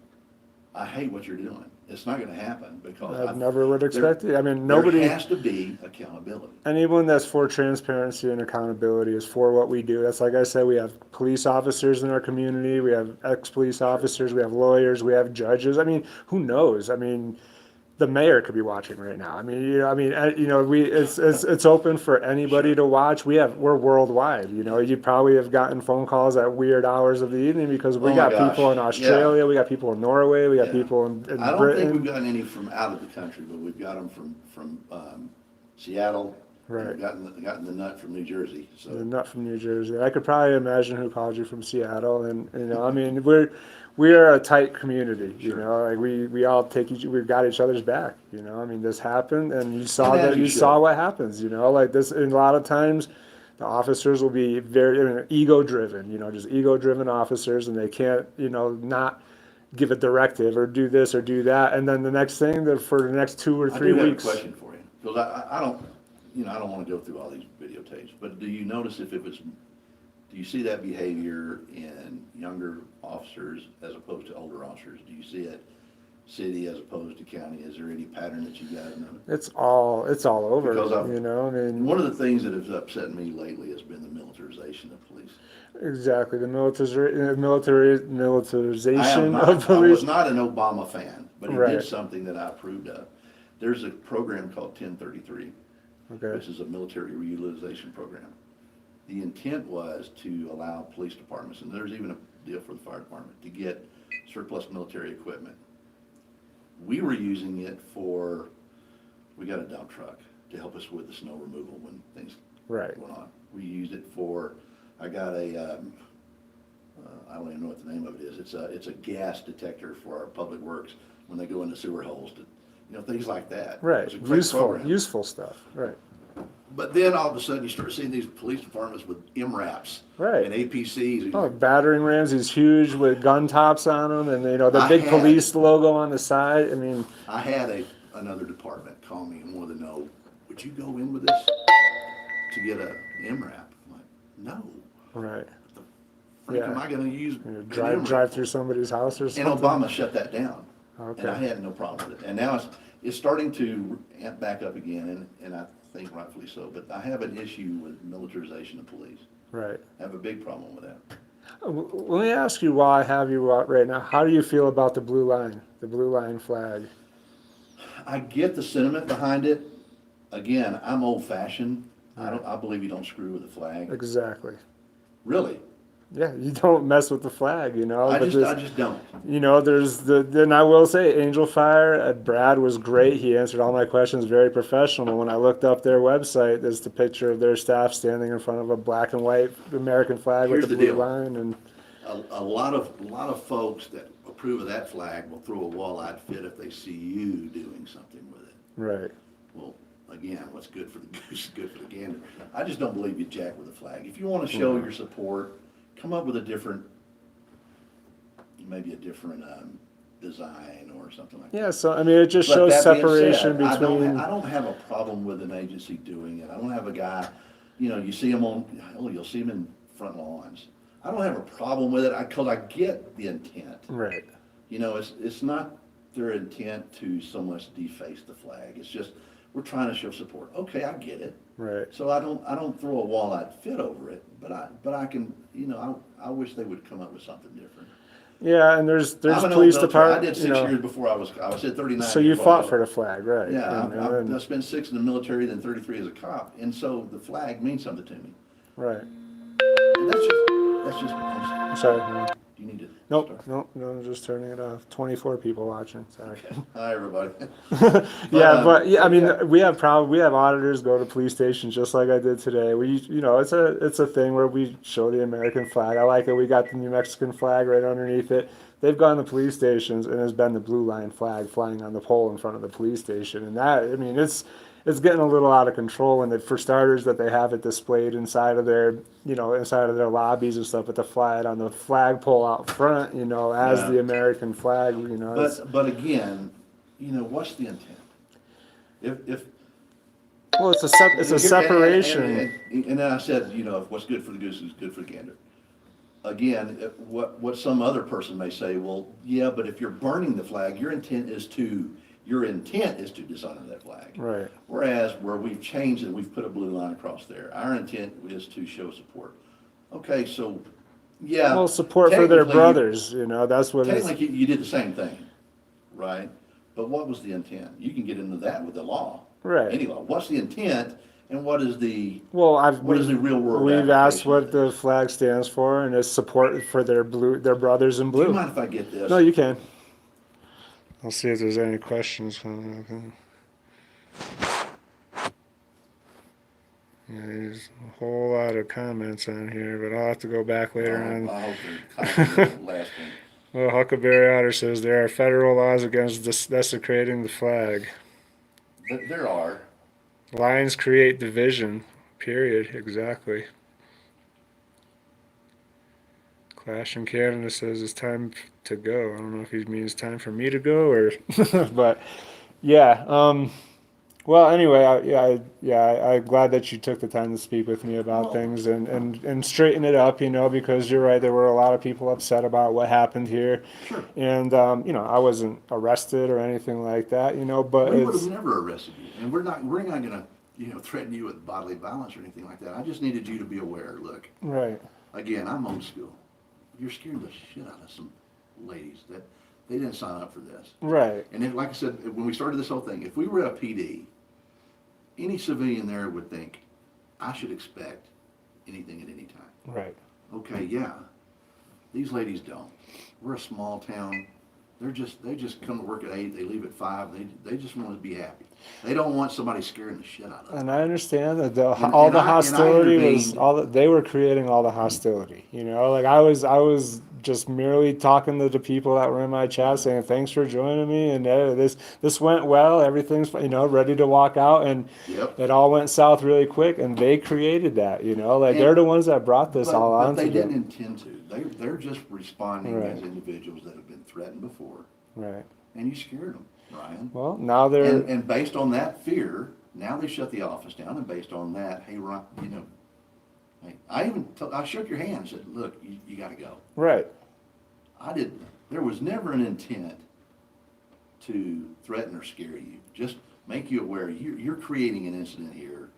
I hate what you're doing, it's not gonna happen, because I never would expect it. I mean, nobody. There has to be accountability. Anyone that's for transparency and accountability is for what we do. That's like I said, we have police officers in our community, we have ex-police officers, we have lawyers, we have judges. I mean, who knows? I mean, the mayor could be watching right now. I mean, it's open for anybody to watch. We're worldwide. You probably have gotten phone calls at weird hours of the evening because we Oh my got gosh. people in Australia, we got people in Norway, we got Yeah. people in I don't Britain. think we've gotten any from out of the country, but we've got them from Seattle. Right. We've gotten the nut from New Jersey, The so. nut from New Jersey. I could probably imagine who called you from Seattle, and I mean, we're a tight community. Sure. Like we all we've got each other's back. I mean, this happened, and you saw And as that. you You should. saw what happens. Like this. And a lot of times, the officers will be very ego-driven. Just ego-driven officers, and they can't not give a directive or do this or do that, and then the next thing that for the next 2 or 3 I do weeks. have a question for you, because I don't, I don't want to go through all these videotapes, but do you notice do you see that behavior in younger officers as opposed to older officers? Do you see it city as opposed to county? Is there any pattern that you guys know? It's all over. Because I mean, one of the things that has upset me lately has been the militarization of police. exactly the militarization I of was police. not an Obama fan, but he Right. did something that I approved of. There's a program called 1033, Okay. which is a military reutilization program. The intent was to allow police departments, and there's even a deal for the fire department, to get surplus military equipment. We were using it we got a dump truck to help us with the snow removal when things Right. went on. We used it I got I don't even know what the name of it is. It's a gas detector for our public works when they go into sewer holes, things like that. It Right. was a great program. Useful stuff. Right. But then all of a sudden you start seeing these police departments with MRAPs Right. and APCs. Oh, battering rams, these huge with gun tops on them, and the I big had- police logo on the side. I mean, I had another department call me and wanted to know, would you go in with this to get a MRAP? I'm like, no. right. Frank, Yeah. am I going to use an MRAP Drive for? through somebody's house or And something. Obama shut that down. Okay. And I had no problem with it. And now it's starting to amp back up again, and I think rightfully so. But I have an issue with militarization of police. Right. I have a big problem with that. Let me ask you while I have you out right now. How do you feel about the blue line flag? I get the sentiment behind it. Again, I'm old-fashioned. I believe you don't screw with the flag. Exactly. Really. Yeah, you don't mess with the flag, I but just don't. then I will say Angel Fire, Brad was great. He answered all my questions, very professional. When I looked up their website, there's the picture of their staff standing in front of a black and white American flag Here's with the the blue deal. line. And A lot of folks that approve of that flag will throw a wall-eyed fit if they see you doing something with it. right, Well, again, what's good for the goose is good for the gander. I just don't believe you jack with a flag. If you want to show your support, come up with maybe a different design or something like that. yeah. So I mean, it just But shows that being separation said, between. I don't have a problem with an agency doing it. I don't have a guy, you see him you'll see him in front lawns. I don't have a problem with it because I get the intent. Right, It's not their intent to so much deface the flag. It's just, we're trying to show support. Okay, I get it. right. So I don't throw a wall-eyed fit over it, but I can, I wish they would come up with something different. Yeah, and there's I'm an old police military. department. I did 6 years before I was at 39. So you years fought old. for the flag, right? Yeah, and I spent 6 in the military, then 33 as a cop, and so the flag means something to me. right. And that's just. I'm sorry. No. You need to. Nope, start. nope, no, I'm just turning it off. 24 people watching. Sorry. Hi, everybody. I mean, we have auditors go to police stations just like I did today. It's a thing where we show the American flag. I like it. We got the New Mexican flag right underneath it. They've gone to police stations and there's been the blue line flag flying on the pole in front of the police station, and that, I mean, it's getting a little out of control. And for starters, that they have it displayed inside of their lobbies and stuff, but to fly it on the flagpole out front, as Yeah. the American flag, it's- But again, what's the intent? If Well, it's a And separation. then I said, you know, if what's good for the goose is good for the gander. Again, what some other person may say, well, yeah, but if you're burning the flag, your intent is to dishonor that flag. Right. Whereas where we've changed and we've put a blue line across there, our intent is to show support. Okay, so, yeah. Well, support for their technically, brothers, that's what it's. Technically, you did the same thing, right? But what was the intent? You can get into that with the law. Right. Anyway, what's the intent and what is the Well, what is the real world we've asked application what of the this? flag stands for, and it's support for their brothers in Do you blue. mind if I get this? No, you can. I'll see if there's any questions from them. Yeah, there's a whole lot of comments on here, but I'll have to go back later on. I hope they're last one. Well, Huckleberry Otter says there are federal laws against desecrating the flag. There are. Lines create division. Period. Exactly. Clash in Canada says it's time to go. I don't know if he means time for me to go or, but yeah. Well, anyway, I'm glad that you took the time to speak with me about Well, things and straighten it up, because you're right. There were a lot of people upset about what happened here. Sure. And, I wasn't arrested or anything like that, but We would it's, have never arrested you, and we're not gonna, threaten you with bodily violence or anything like that. I just needed you to be aware. Look, right. again, I'm old school. You're scaring the shit out of some ladies that they didn't sign up for this. Right. And then, like I said, when we started this whole thing, if we were at a PD, any civilian there would think, I should expect anything at any time. Right. Okay, yeah. These ladies don't. We're a small town. They just come to work at 8, they leave at 5, they just want to be happy. They don't want somebody scaring the shit out of them. And I understand that And all the I hostility was intervened. they were creating all the hostility. Like I was just merely talking to the people that were in my chat, saying thanks for joining me, and this went well. Everything's ready to walk out, and Yep. it all went south really quick. And they created that. Like they're the ones that brought this all But on they to didn't them. intend to. They're just responding Right. as individuals that have been threatened before, Right. and you scared them, Ryan. Well, now they're And based on that fear, now they shut the office down, and based on that, hey, Ryan, hey, I shook your hand and said, look, you gotta go. right. There was never an intent to threaten or scare you, just make you aware, you're creating an incident here,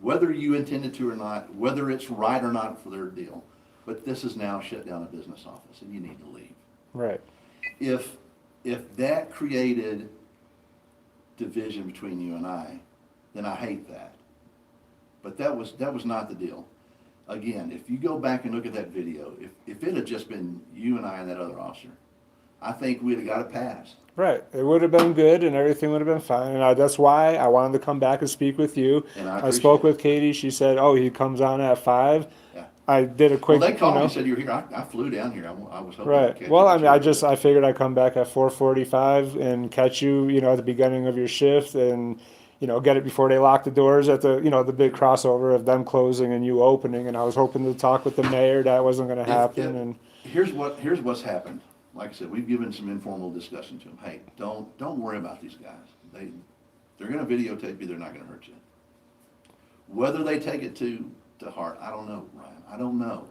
whether you intended to or not, whether it's right or not for their deal, but this is now shut down a business office, and you need to leave. Right. If that created division between you and I, then I hate that. But that was not the deal. Again, if you go back and look at that video, if it had just been you and I and that other officer, I think we'd have got a pass. Right. It would have been good and everything would have been fine. And that's why I wanted to come back and speak with you. And I I appreciate spoke it. with Katie. She said, oh, he comes on at 5. Yeah. I did a Well, quick, they called me and said you were here. I flew down here. I was hoping to right. catch Well, you. I mean, I figured I'd come back at 4:45 and catch you, at the beginning of your shift and, get it before they lock the doors at the, the big crossover of them closing and you opening. And I was hoping to talk with the mayor. That wasn't going to happen. And Here's what's happened. Like I said, we've given some informal discussion to them. Hey, don't worry about these guys. They're going to videotape you. They're not going to hurt you. Whether they take it to heart, I don't know, Ryan. I don't know.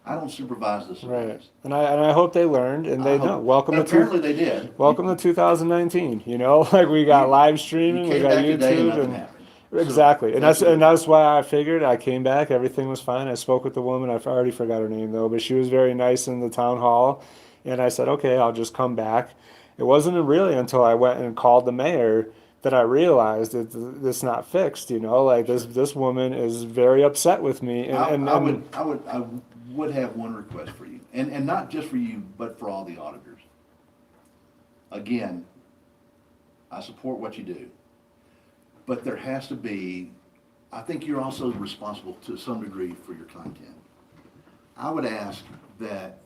I don't supervise this. right. And I hope they learned and they know. Welcome to apparently they did. Welcome to 2019. Like we got live streaming, we came got back today and YouTube, nothing and happened. exactly. So, And that's why I figured I came back. Everything was fine. I spoke with the woman. I already forgot her name though, but she was very nice in the town hall. And I said, okay, I'll just come back. It wasn't really until I went and called the mayor that I realized that this not fixed. Like this woman is very upset with me. I would have one request for you, and not just for you, but for all the auditors. Again, I support what you do, but there has to be, I think you're also responsible to some degree for your content. I would ask that,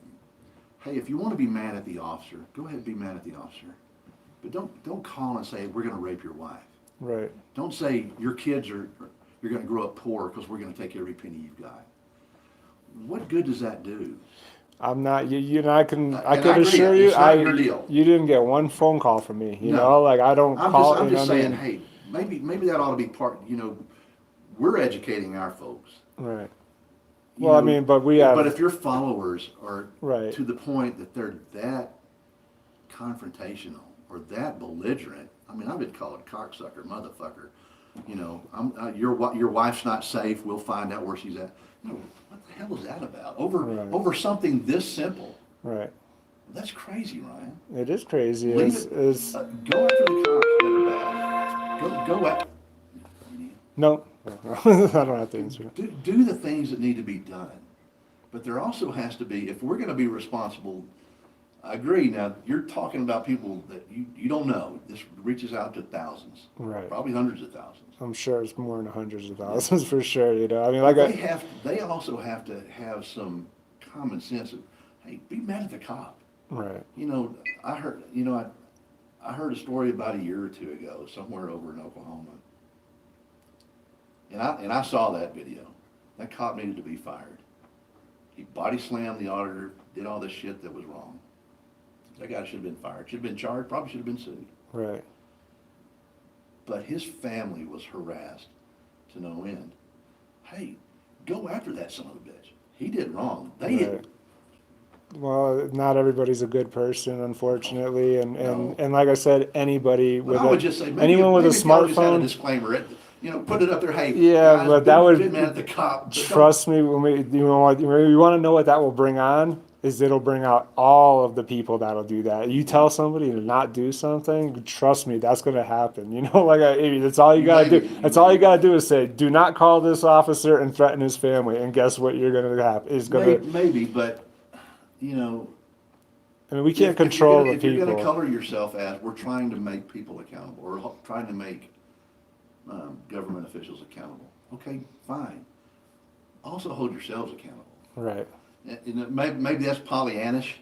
hey, if you want to be mad at the officer, go ahead and be mad at the officer. But don't call and say, we're going to rape your wife. Right. Don't say your kids you're going to grow up poor because we're going to take every penny you've got. What good does that do? I'm not. I can agree. assure you, It's not your deal. you didn't get one phone call from me. No. Like I don't call. I'm just saying, I mean, hey, maybe that ought to be part, we're educating our folks. Right. You Well, I know, mean, but we have. But if your followers are Right. to the point that they're that confrontational or that belligerent, I mean, I've been called cocksucker, motherfucker. Your wife's not safe. We'll find out where she's at. What the hell is that about? Right. Over something this simple. Right. That's crazy, Ryan. It is crazy. Go after the cops that are bad. Go at. No. I don't have to answer. Do the things that need to be done. But there also has to be, if we're going to be responsible, I agree. Now, you're talking about people that you don't know. This reaches out to thousands. Right. Probably hundreds of thousands. I'm sure it's more than hundreds of thousands for sure. I mean, They also have to have some common sense of, hey, be mad at the cop. Right. I heard a story about a year or two ago, somewhere over in Oklahoma. And I saw that video. That cop needed to be fired. He body slammed the auditor, did all this shit that was wrong. That guy should have been fired. Should have been charged, probably should have been sued. Right. But his family was harassed to no end. Hey, go after that son of a bitch. He did wrong. They didn't. Well, not everybody's a good person, unfortunately, and No. like I said, anybody with I would just say, anyone with a maybe if y'all just had a smartphone. disclaimer, put it up there. Hey, Yeah, guys, but that would be mad at the cop. But trust me. When you want to know what that will bring on is it'll bring out all of the people that'll do that. You tell somebody to not do something, trust me, that's going to happen. That's all you got to do. That's all you got to do is say, do not call this officer and threaten his family. And guess what you're going to have is going to. Maybe, but I mean, we can't control the people. If you're going to color yourself as we're trying to make people accountable, or trying to make government officials accountable, okay, fine. Also hold yourselves accountable. Right. Maybe that's Pollyannish.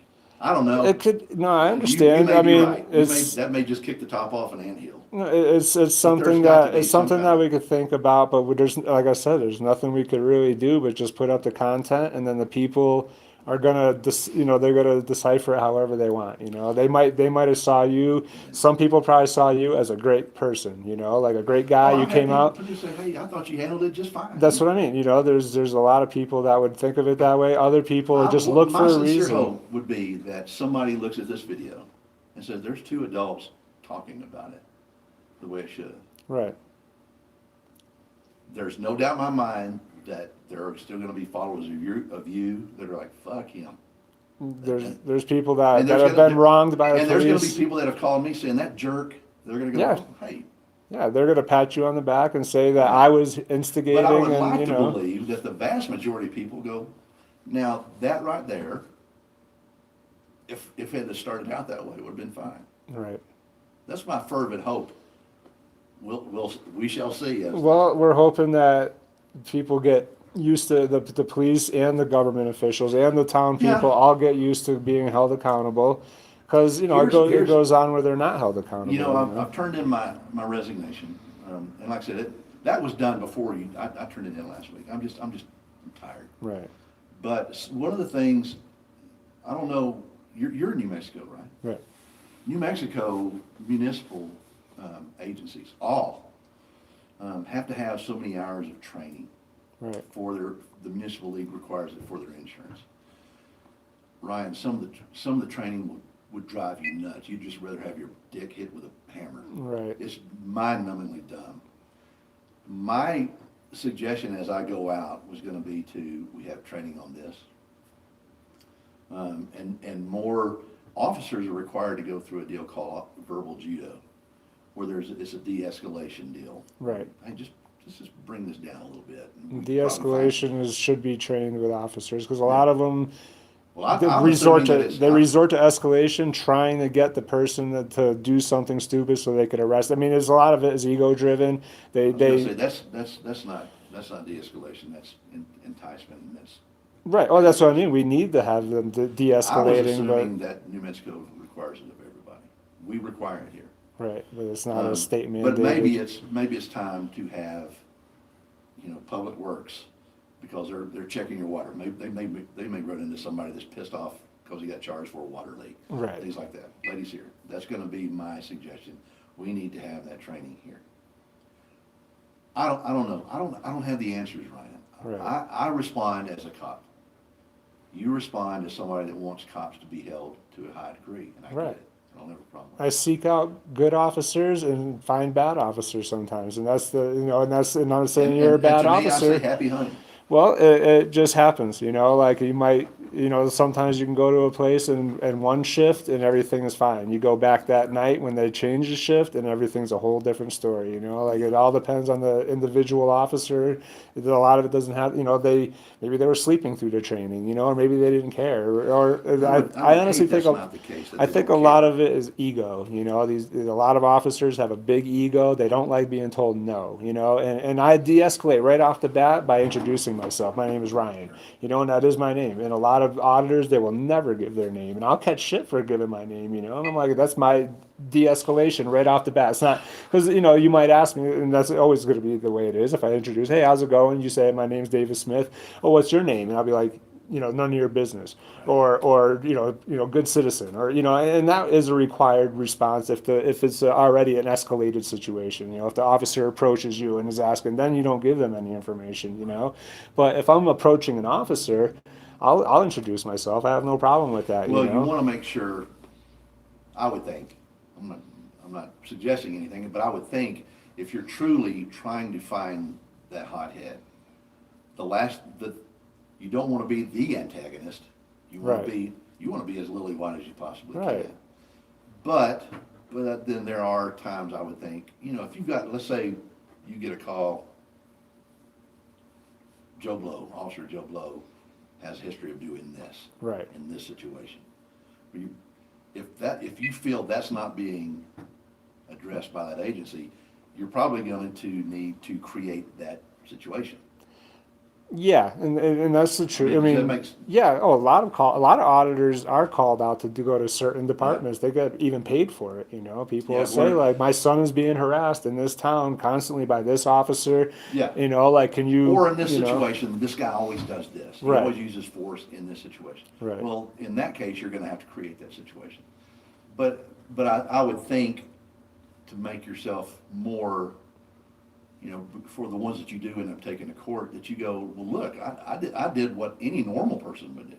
I don't know. It could. No, I understand. You may I be mean, right. That may just kick the top off an anthill. It's something got to be that it's something some that kind we could think about, but there's, like I said, there's nothing we could really do but just put out the content, and then the people are gonna they're gonna decipher it however they want. They might have saw you. Some people probably saw you as a great person. Like a great guy. You came out. People say, hey, I thought you handled it just fine. That's what I mean. There's a lot of people that would think of it that way. Other people just look for a My sincere reason. hope would be that somebody looks at this video and says, there's two adults talking about it the way it should. Right. There's no doubt in my mind that there are still going to be followers of you that are like, fuck him. There's people that And there's have gonna- been wronged by the And there's going to police. be people that have called me saying, that jerk, they're going to go, Yeah. hey. Yeah, they're gonna pat you on the back and say that I was But instigating, I would and like to believe that the vast majority of people go, now, that right there, if it had started out that way, it would have been fine. Right. That's my fervent hope. We shall see. Well, we're hoping that people get used to the police and the government officials and the town people Yeah. all get used to being held accountable, because it goes on where they're not held accountable. I've turned in my resignation, and like I said, that was done before you. I turned it in last week. I'm tired. Right. But one of the things, I don't know, you're in New Mexico, right? Right. New Mexico municipal agencies all have to have so many hours of training. Right. The municipal league requires it for their insurance. Ryan, some of the training would drive you nuts. You'd just rather have your dick hit with a hammer. Right. It's mind-numbingly dumb. My suggestion as I go out was going to be we have training on this, and more officers are required to go through a deal called verbal judo, where it's a de-escalation deal. Right. Hey, just bring this down a little bit. De-escalation should be trained with officers, because a lot of them I'm resort assuming to that resort to escalation, trying to get the person to do something stupid so they could arrest. I mean, there's a lot of it is ego driven. I was gonna say, that's not de-escalation. That's enticement. And that's Right. Oh, that's what I mean. We need to have them I was de-escalating, assuming that New Mexico requires it of everybody. We require it here. right, but it's not a state mandated. But maybe it's time to have, Public Works, because they're checking your water. Maybe they may run into somebody that's pissed off because he got charged for a water leak. Right. Things like that. Ladies here, that's going to be my suggestion. We need to have that training here. I don't know. I don't have the answers, Ryan. Right. I respond as a cop. You respond as somebody that wants cops to be held to a high degree, and I get Right. it. I don't have a problem with I seek out good officers and find bad officers sometimes, and that's and I'm not that. saying you're a bad to me, I officer. say happy hunting. Well, it just happens, like you might, sometimes you can go to a place and one shift and everything is fine. You go back that night when they change the shift and everything's a whole different story, like it all depends on the individual officer. A lot of it doesn't have, maybe they were sleeping through the training, or maybe they didn't care. Or I honestly think, that's not the case, that I they think a don't lot care. of it is ego, a lot of officers have a big ego. They don't like being told no, and I de-escalate right off the bat by introducing myself. My name is Ryan, and that is my name. And a lot of auditors, they will never give their name, and I'll catch shit for giving my name, and I'm like, that's my de-escalation right off the bat. It's not because you might ask me, and that's always going to be the way it is. If I introduce, hey, how's it going? You say my name's David Smith. Oh, what's your name? And I'll be like, none of your business, or good citizen, or and that is a required response if it's already an escalated situation. If the officer approaches you and is asking, then you don't give them any information. But if I'm approaching an officer, I'll introduce myself. I have no problem with that. Well, you want to make sure, I would think, I'm not suggesting anything, but I would think if you're truly trying to find that hothead, you don't want to be the antagonist. You want Right. to be, as lily white as you possibly Right. can. But then there are times I would think, if you've got, let's say you get a call, Officer Joe Blow has a history of doing this. Right. In this situation. If you feel that's not being addressed by that agency, you're probably going to need to create that situation. Yeah, and that's the truth. I Does that mean, make yeah. Oh, a lot of auditors are called out to go to certain departments. They get even paid for it. People Yeah, say we're- like, my son is being harassed in this town constantly by this officer. Yeah. Like, can you? Or in this situation, this guy always does this. He Right. always uses force in this situation. Right. Well, in that case, you're going to have to create that situation. But I would think to make yourself more, for the ones that you do end up taking to court, that you go, well, look, I did what any normal person would do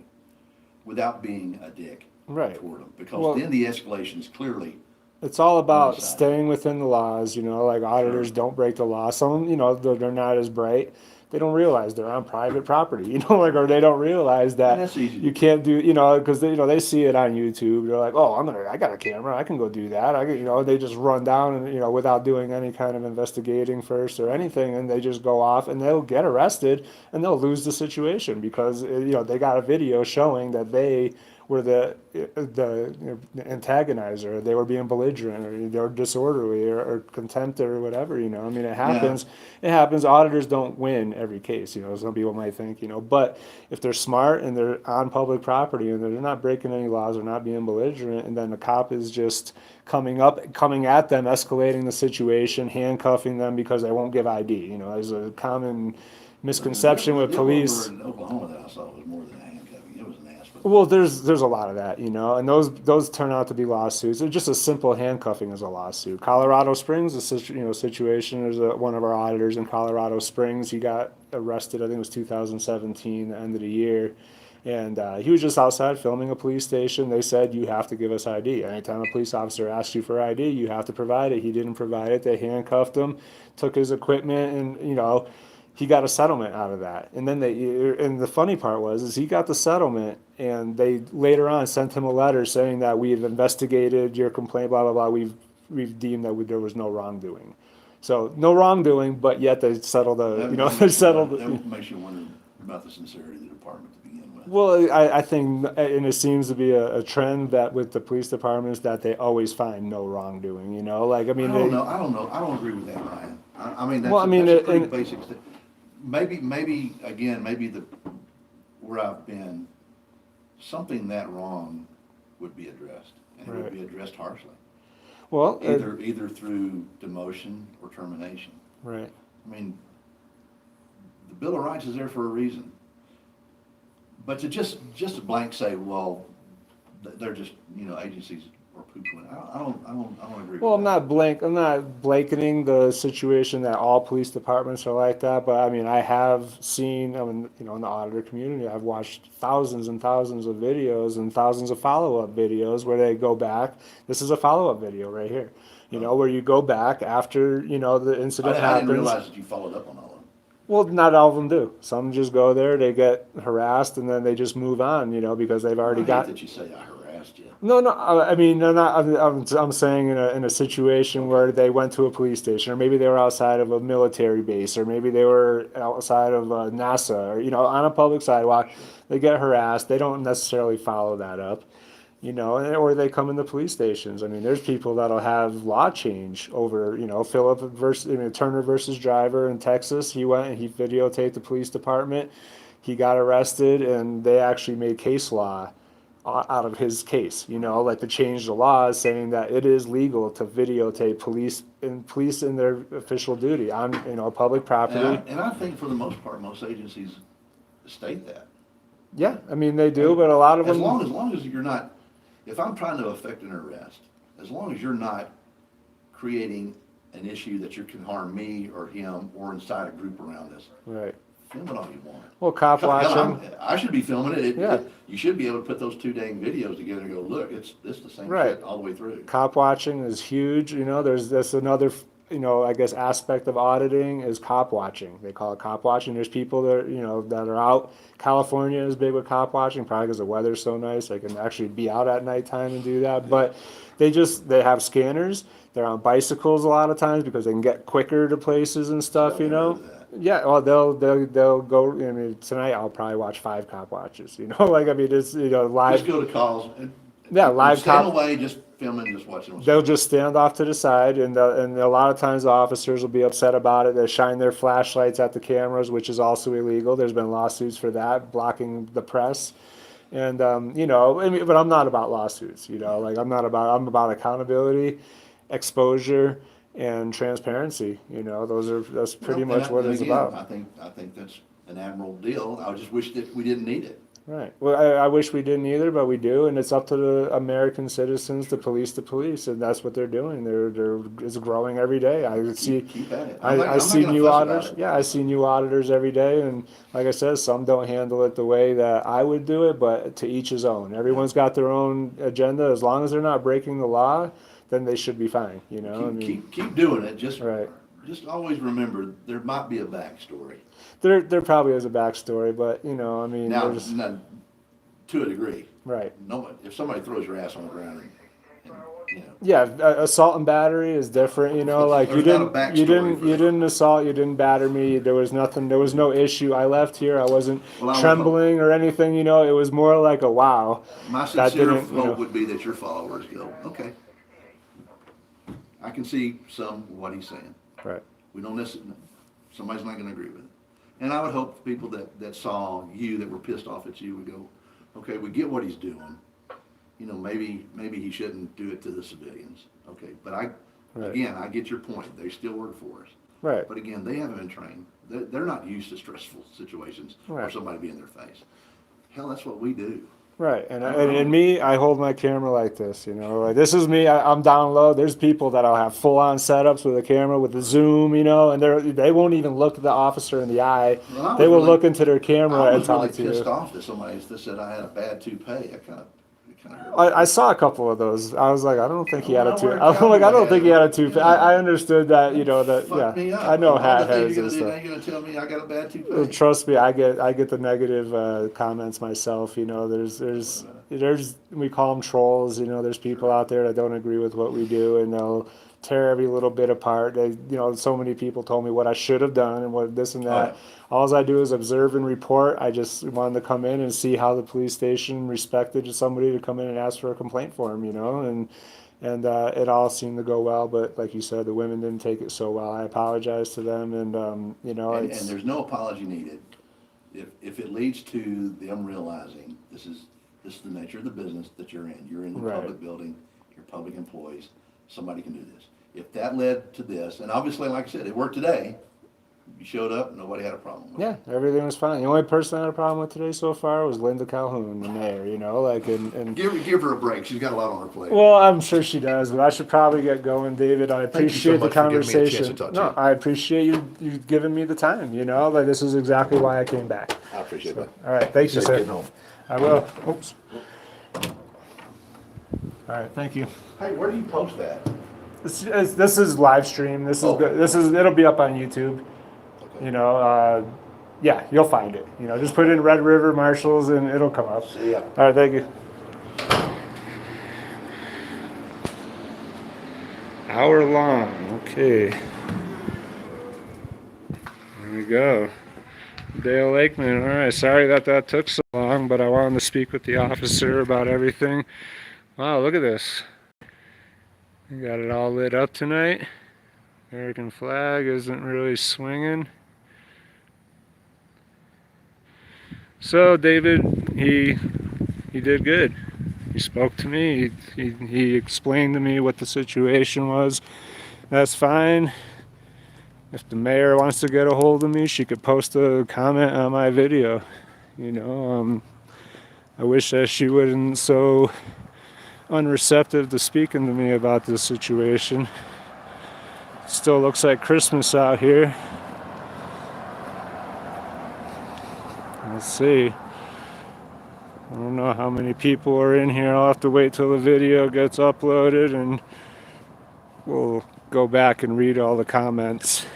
without being a dick Right. toward them. Because Well- then the escalation is clearly, It's all about side. staying within the laws. Like auditors Sure. don't break the law. Some, they're not as bright. They don't realize they're on private property, or they don't realize that And that's easy to you can't do, because they see it on YouTube. They're like, oh, I got a camera, I can go do that. They just run down and without doing any kind of investigating first or anything, and they just go off and they'll get arrested and they'll lose the situation because they got a video showing that they were the antagonizer, they were being belligerent, or they were disorderly, or contempt, or whatever. I mean, it happens. It happens. Auditors don't win every case. Some people might think. But if they're smart and they're on public property and they're not breaking any laws, they're not being belligerent, and then the cop is just coming at them, escalating the situation, handcuffing them because they won't give ID. There's a common misconception with police. In Oklahoma that I saw was more than a handcuffing. It was an ass. Well, there's a lot of that, and those turn out to be lawsuits. It's just a simple handcuffing is a lawsuit. Colorado Springs, situation. There's one of our auditors in Colorado Springs. He got arrested. I think it was 2017, the end of the year, and he was just outside filming a police station. They said, you have to give us ID. Anytime a police officer asks you for ID, you have to provide it. He didn't provide it. They handcuffed him, took his equipment, and he got a settlement out of that. And then and the funny part is he got the settlement, and they later on sent him a letter saying that we have investigated your complaint, blah, blah, blah. We've deemed that there was no wrongdoing. So no wrongdoing, but yet they settled they settled. That makes you wonder about the sincerity of the department to begin with. Well, I think, and it seems to be a trend that with the police departments that they always find no wrongdoing, like, I mean. I don't know. I don't agree with that, Ryan. I mean, that's, Well, I mean, that's a pretty and- basic thing. Maybe again, where I've been, something that wrong would be addressed, and it Right. would be addressed harshly, Well, either through demotion or termination. right. I mean, the Bill of Rights is there for a reason. But to just blank say, well, they're just agencies or poo-pooing. I don't agree Well, with that. I'm not blanketing the situation that all police departments are like that, but I mean, I have seen, I mean, you know, in the auditor community, I've watched thousands and thousands of videos and thousands of follow-up videos where they go back. This is a follow-up video right here, you know, where you go back after, you know, the incident I didn't happens. realize that you followed up on all of them. Well, not all of them do. Some just go there, they get harassed, and then they just move on, you know, because they've already I hate got. that you say I harassed you. No, no. I mean, no, not. I'm saying in a situation where they went to a police station, or maybe they were outside of a military base, or maybe they were outside of NASA, or you know, on a public sidewalk. They get harassed. They don't necessarily follow that up, you know, or they come in the police stations. I mean, there's people that'll have law change over, you know, Philip versus, I mean, Turner versus Driver in Texas. He went and he videotaped the police department. He got arrested, and they actually made case law out of his case, you know, like to change the laws saying that it is legal to videotape police in their official duty on, you know, public property. And I think for the most part, most agencies state that. Yeah, I mean, they do, but a lot of them. As long as you're not, if I'm trying to effect an arrest, as long as you're not creating an issue that you can harm me or him or inside a group around us, Right. film it all you want. Well, cop Hell, watching. I should be filming it. Yeah. You should be able to put those two dang videos together and go, look, it's the same Right. shit all the way through. Cop watching is huge. You know, that's another, you know, I guess aspect of auditing is cop watching. They call it cop watching. There's people that, you know, that are out. California is big with cop watching, probably because the weather's so nice. They can actually be out at nighttime and do that. But they have scanners. They're on bicycles a lot of times because they can get quicker to places and stuff, you know. Yeah, well, they'll go. I mean, tonight I'll probably watch 5 cop watches. You know, like I mean, it's, you know, live. Just go to calls. And Yeah, live stand cop. away, just filming, just watching. They'll just stand off to the side, and a lot of times the officers will be upset about it. They shine their flashlights at the cameras, which is also illegal. There's been lawsuits for that, blocking the press. And you know, I mean, but I'm not about lawsuits. You know, like I'm about accountability, exposure, and transparency. You know, that's pretty much what it's about. I think that's an admirable deal. I just wish that we didn't need it. Right. Well, I wish we didn't either, but we do, and it's up to the American citizens to police, and that's what they're doing. It's growing every day. I see. Keep at it. I I'm see not gonna new fuss about auditors. it. Yeah, I see new auditors every day, and like I said, some don't handle it the way that I would do it, but to each his own. Everyone's got their own agenda. As long as they're not breaking the law, then they should be fine. You know, I mean, Keep doing it. Just Right. Just always remember there might be a backstory. there probably is a backstory, but you know, I mean, Now, there's to a degree. right. No, if somebody throws your ass on the ground, and you know, Yeah, assault and battery is different, you know, like There's not a backstory for you that. didn't assault, you didn't batter me, there was nothing, there was no issue. I left here, I wasn't Well, I would trembling or anything, you know, it was more like a wow. my That sincere didn't, you know. hope would be that your followers go, okay, I can see some of what he's saying. Right. We don't necessarily, somebody's not gonna agree with it. And I would hope people that saw you, that were pissed off at you, would go, okay, we get what he's doing. You know, maybe he shouldn't do it to the civilians. Okay, but Right. again, I get your point. They still work for us. Right. But again, they haven't been trained. They're not used to stressful situations or Right. somebody be in their face. Hell, that's what we do. Right, and me, I hold my camera like this, you know, like this is me. I'm down low. There's people that'll have full-on setups with a camera with the zoom, you know, and they won't even look the officer in the eye. Well, I was They will really- look into their camera I and was talk really to pissed you. off that somebody that said I had a bad toupee. It kind of hurt. I saw a couple of those. I was like, I don't think he had a Well, I toupee. wear a I'm like, I don't cowboy think he hat. had a toupee. Yeah. I understood that, you know, that Fuck me yeah. up. I know All hat the thing heads you're and gonna do, stuff. now you're gonna tell me I got a bad toupee. Trust me, I get the negative comments myself. You know, there's we call them trolls. You know, there's people out there that don't agree with what we do, and they'll tear every little bit apart. You know, so many people told me what I should have done and what this and that. Right. All I do is observe and report. I just wanted to come in and see how the police station respected somebody to come in and ask for a complaint for him. You know, and it all seemed to go well. But like you said, the women didn't take it so well. I apologize to them, and you know, And it's there's no apology needed. If it leads to them realizing this is the nature of the business that you're in. You're in the Right. public building, you're public employees, somebody can do this. If that led to this, and obviously, like I said, it worked today, You showed up, nobody had a problem with it. Yeah, everything was fine. The only person I had a problem with today so far was Linda Calhoun, the mayor, you know, like, and Give her a break. She's got a lot on her plate. well, I'm sure she does, but I should probably get going, David. I Thank you so appreciate the much for giving me a chance to conversation. talk to No, you. I appreciate you giving me the time, you know, like, this is exactly why I came back. I appreciate that. All right, thank you, Safe sir. getting home. I will. Oops. All right, thank you. Hey, where do you post that? This is live stream. This is Oh. good. This is it'll be up on YouTube. Okay. You know, yeah, you'll find it. You know, just put in Red River Marshals and it'll come up. See ya. All right, thank you. Hour long. Okay. There we go. Dale Lakeman. All right. Sorry that took so long, but I wanted to speak with the officer about everything. Wow, look at this. We got it all lit up tonight. American flag isn't really swinging. So David, he did good. He spoke to me. He explained to me what the situation was. That's fine. If the mayor wants to get a hold of me, she could post a comment on my video. You know, I wish that she wasn't so unreceptive to speaking to me about this situation. Still looks like Christmas out here. Let's see. I don't know how many people are in here. I'll have to wait till the video gets uploaded and we'll go back and read all the comments.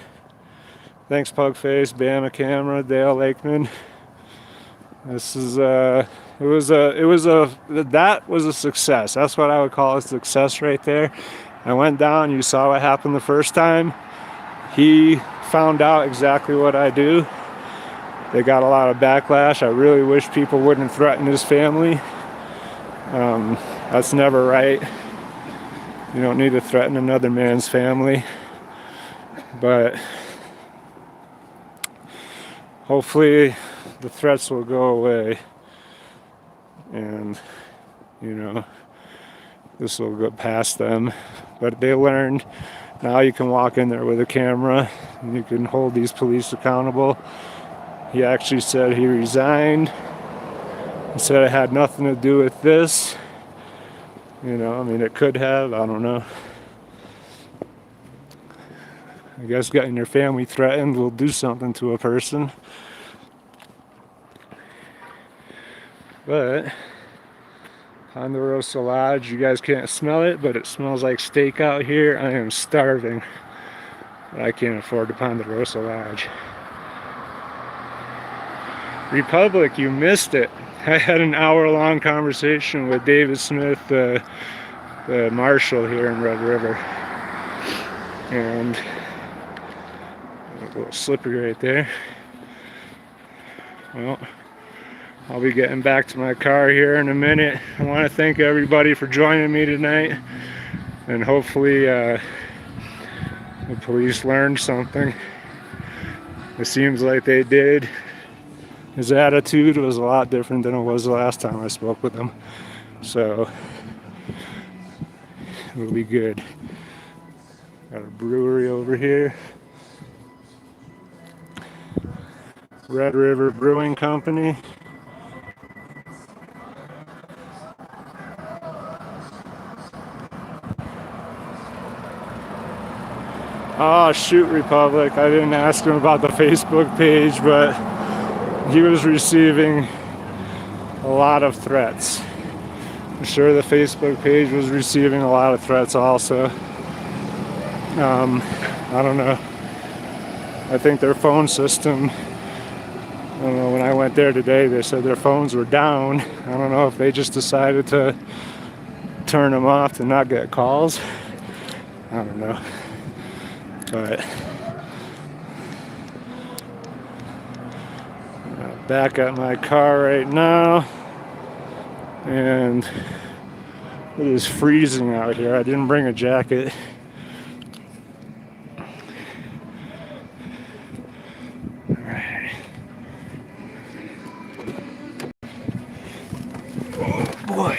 Thanks, Pugface, Bama Camera, Dale Lakeman. This is that was a success. That's what I would call a success right there. I went down, you saw what happened the first time. He found out exactly what I do. They got a lot of backlash. I really wish people wouldn't threaten his family. That's never right. You don't need to threaten another man's family. But hopefully the threats will go away. And, you know, this will go past them. But they learned. Now you can walk in there with a camera and you can hold these police accountable. He actually said he resigned. He said it had nothing to do with this. You know, I mean, it could have. I don't know. I guess getting your family threatened will do something to a person. But Ponderosa Lodge, you guys can't smell it, but it smells like steak out here. I am starving. But I can't afford the Ponderosa Lodge. Republic, you missed it. I had an hour-long conversation with David Smith, the marshal here in Red River. And a little slippery right there. Well, I'll be getting back to my car here in a minute. I want to thank everybody for joining me tonight. And hopefully the police learned something. It seems like they did. His attitude was a lot different than it was the last time I spoke with him. So, it'll be good. Got a brewery over here. Red River Brewing Company. Oh, shoot, Republic. I didn't ask him about the Facebook page, but he was receiving a lot of threats. I'm sure the Facebook page was receiving a lot of threats also. I don't know. I think their phone system, I don't know, when I went there today, they said their phones were down. I don't know if they just decided to turn them off to not get calls. I don't know. But back at my car right now, and it is freezing out here. I didn't bring a jacket. Alright. Oh boy.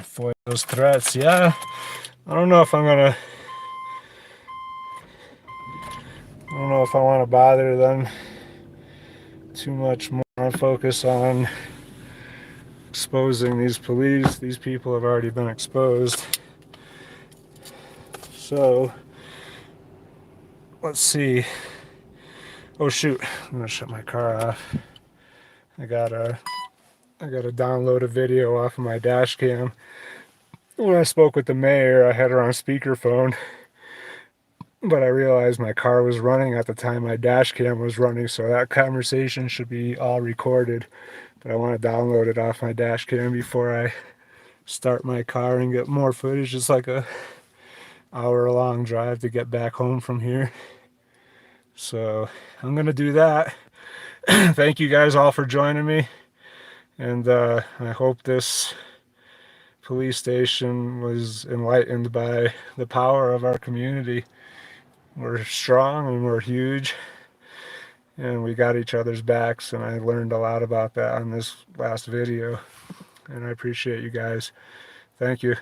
For those threats, yeah. I don't know if I'm gonna don't know if I want to bother them too much more. I focus on exposing these police. These people have already been exposed. So let's see. Oh shoot, I'm gonna shut my car off. I gotta download a video off of my dash cam. When I spoke with the mayor, I had her on speakerphone, but I realized my car was running at the time my dash cam was running, so that conversation should be all recorded. But I want to download it off my dash cam before I start my car and get more footage. It's like a hour-long drive to get back home from here. So I'm gonna do that. Thank you guys all for joining me, and I hope this police station was enlightened by the power of our community. We're strong and we're huge, and we got each other's backs, and I learned a lot about that on this last video, and I appreciate you guys. Thank you.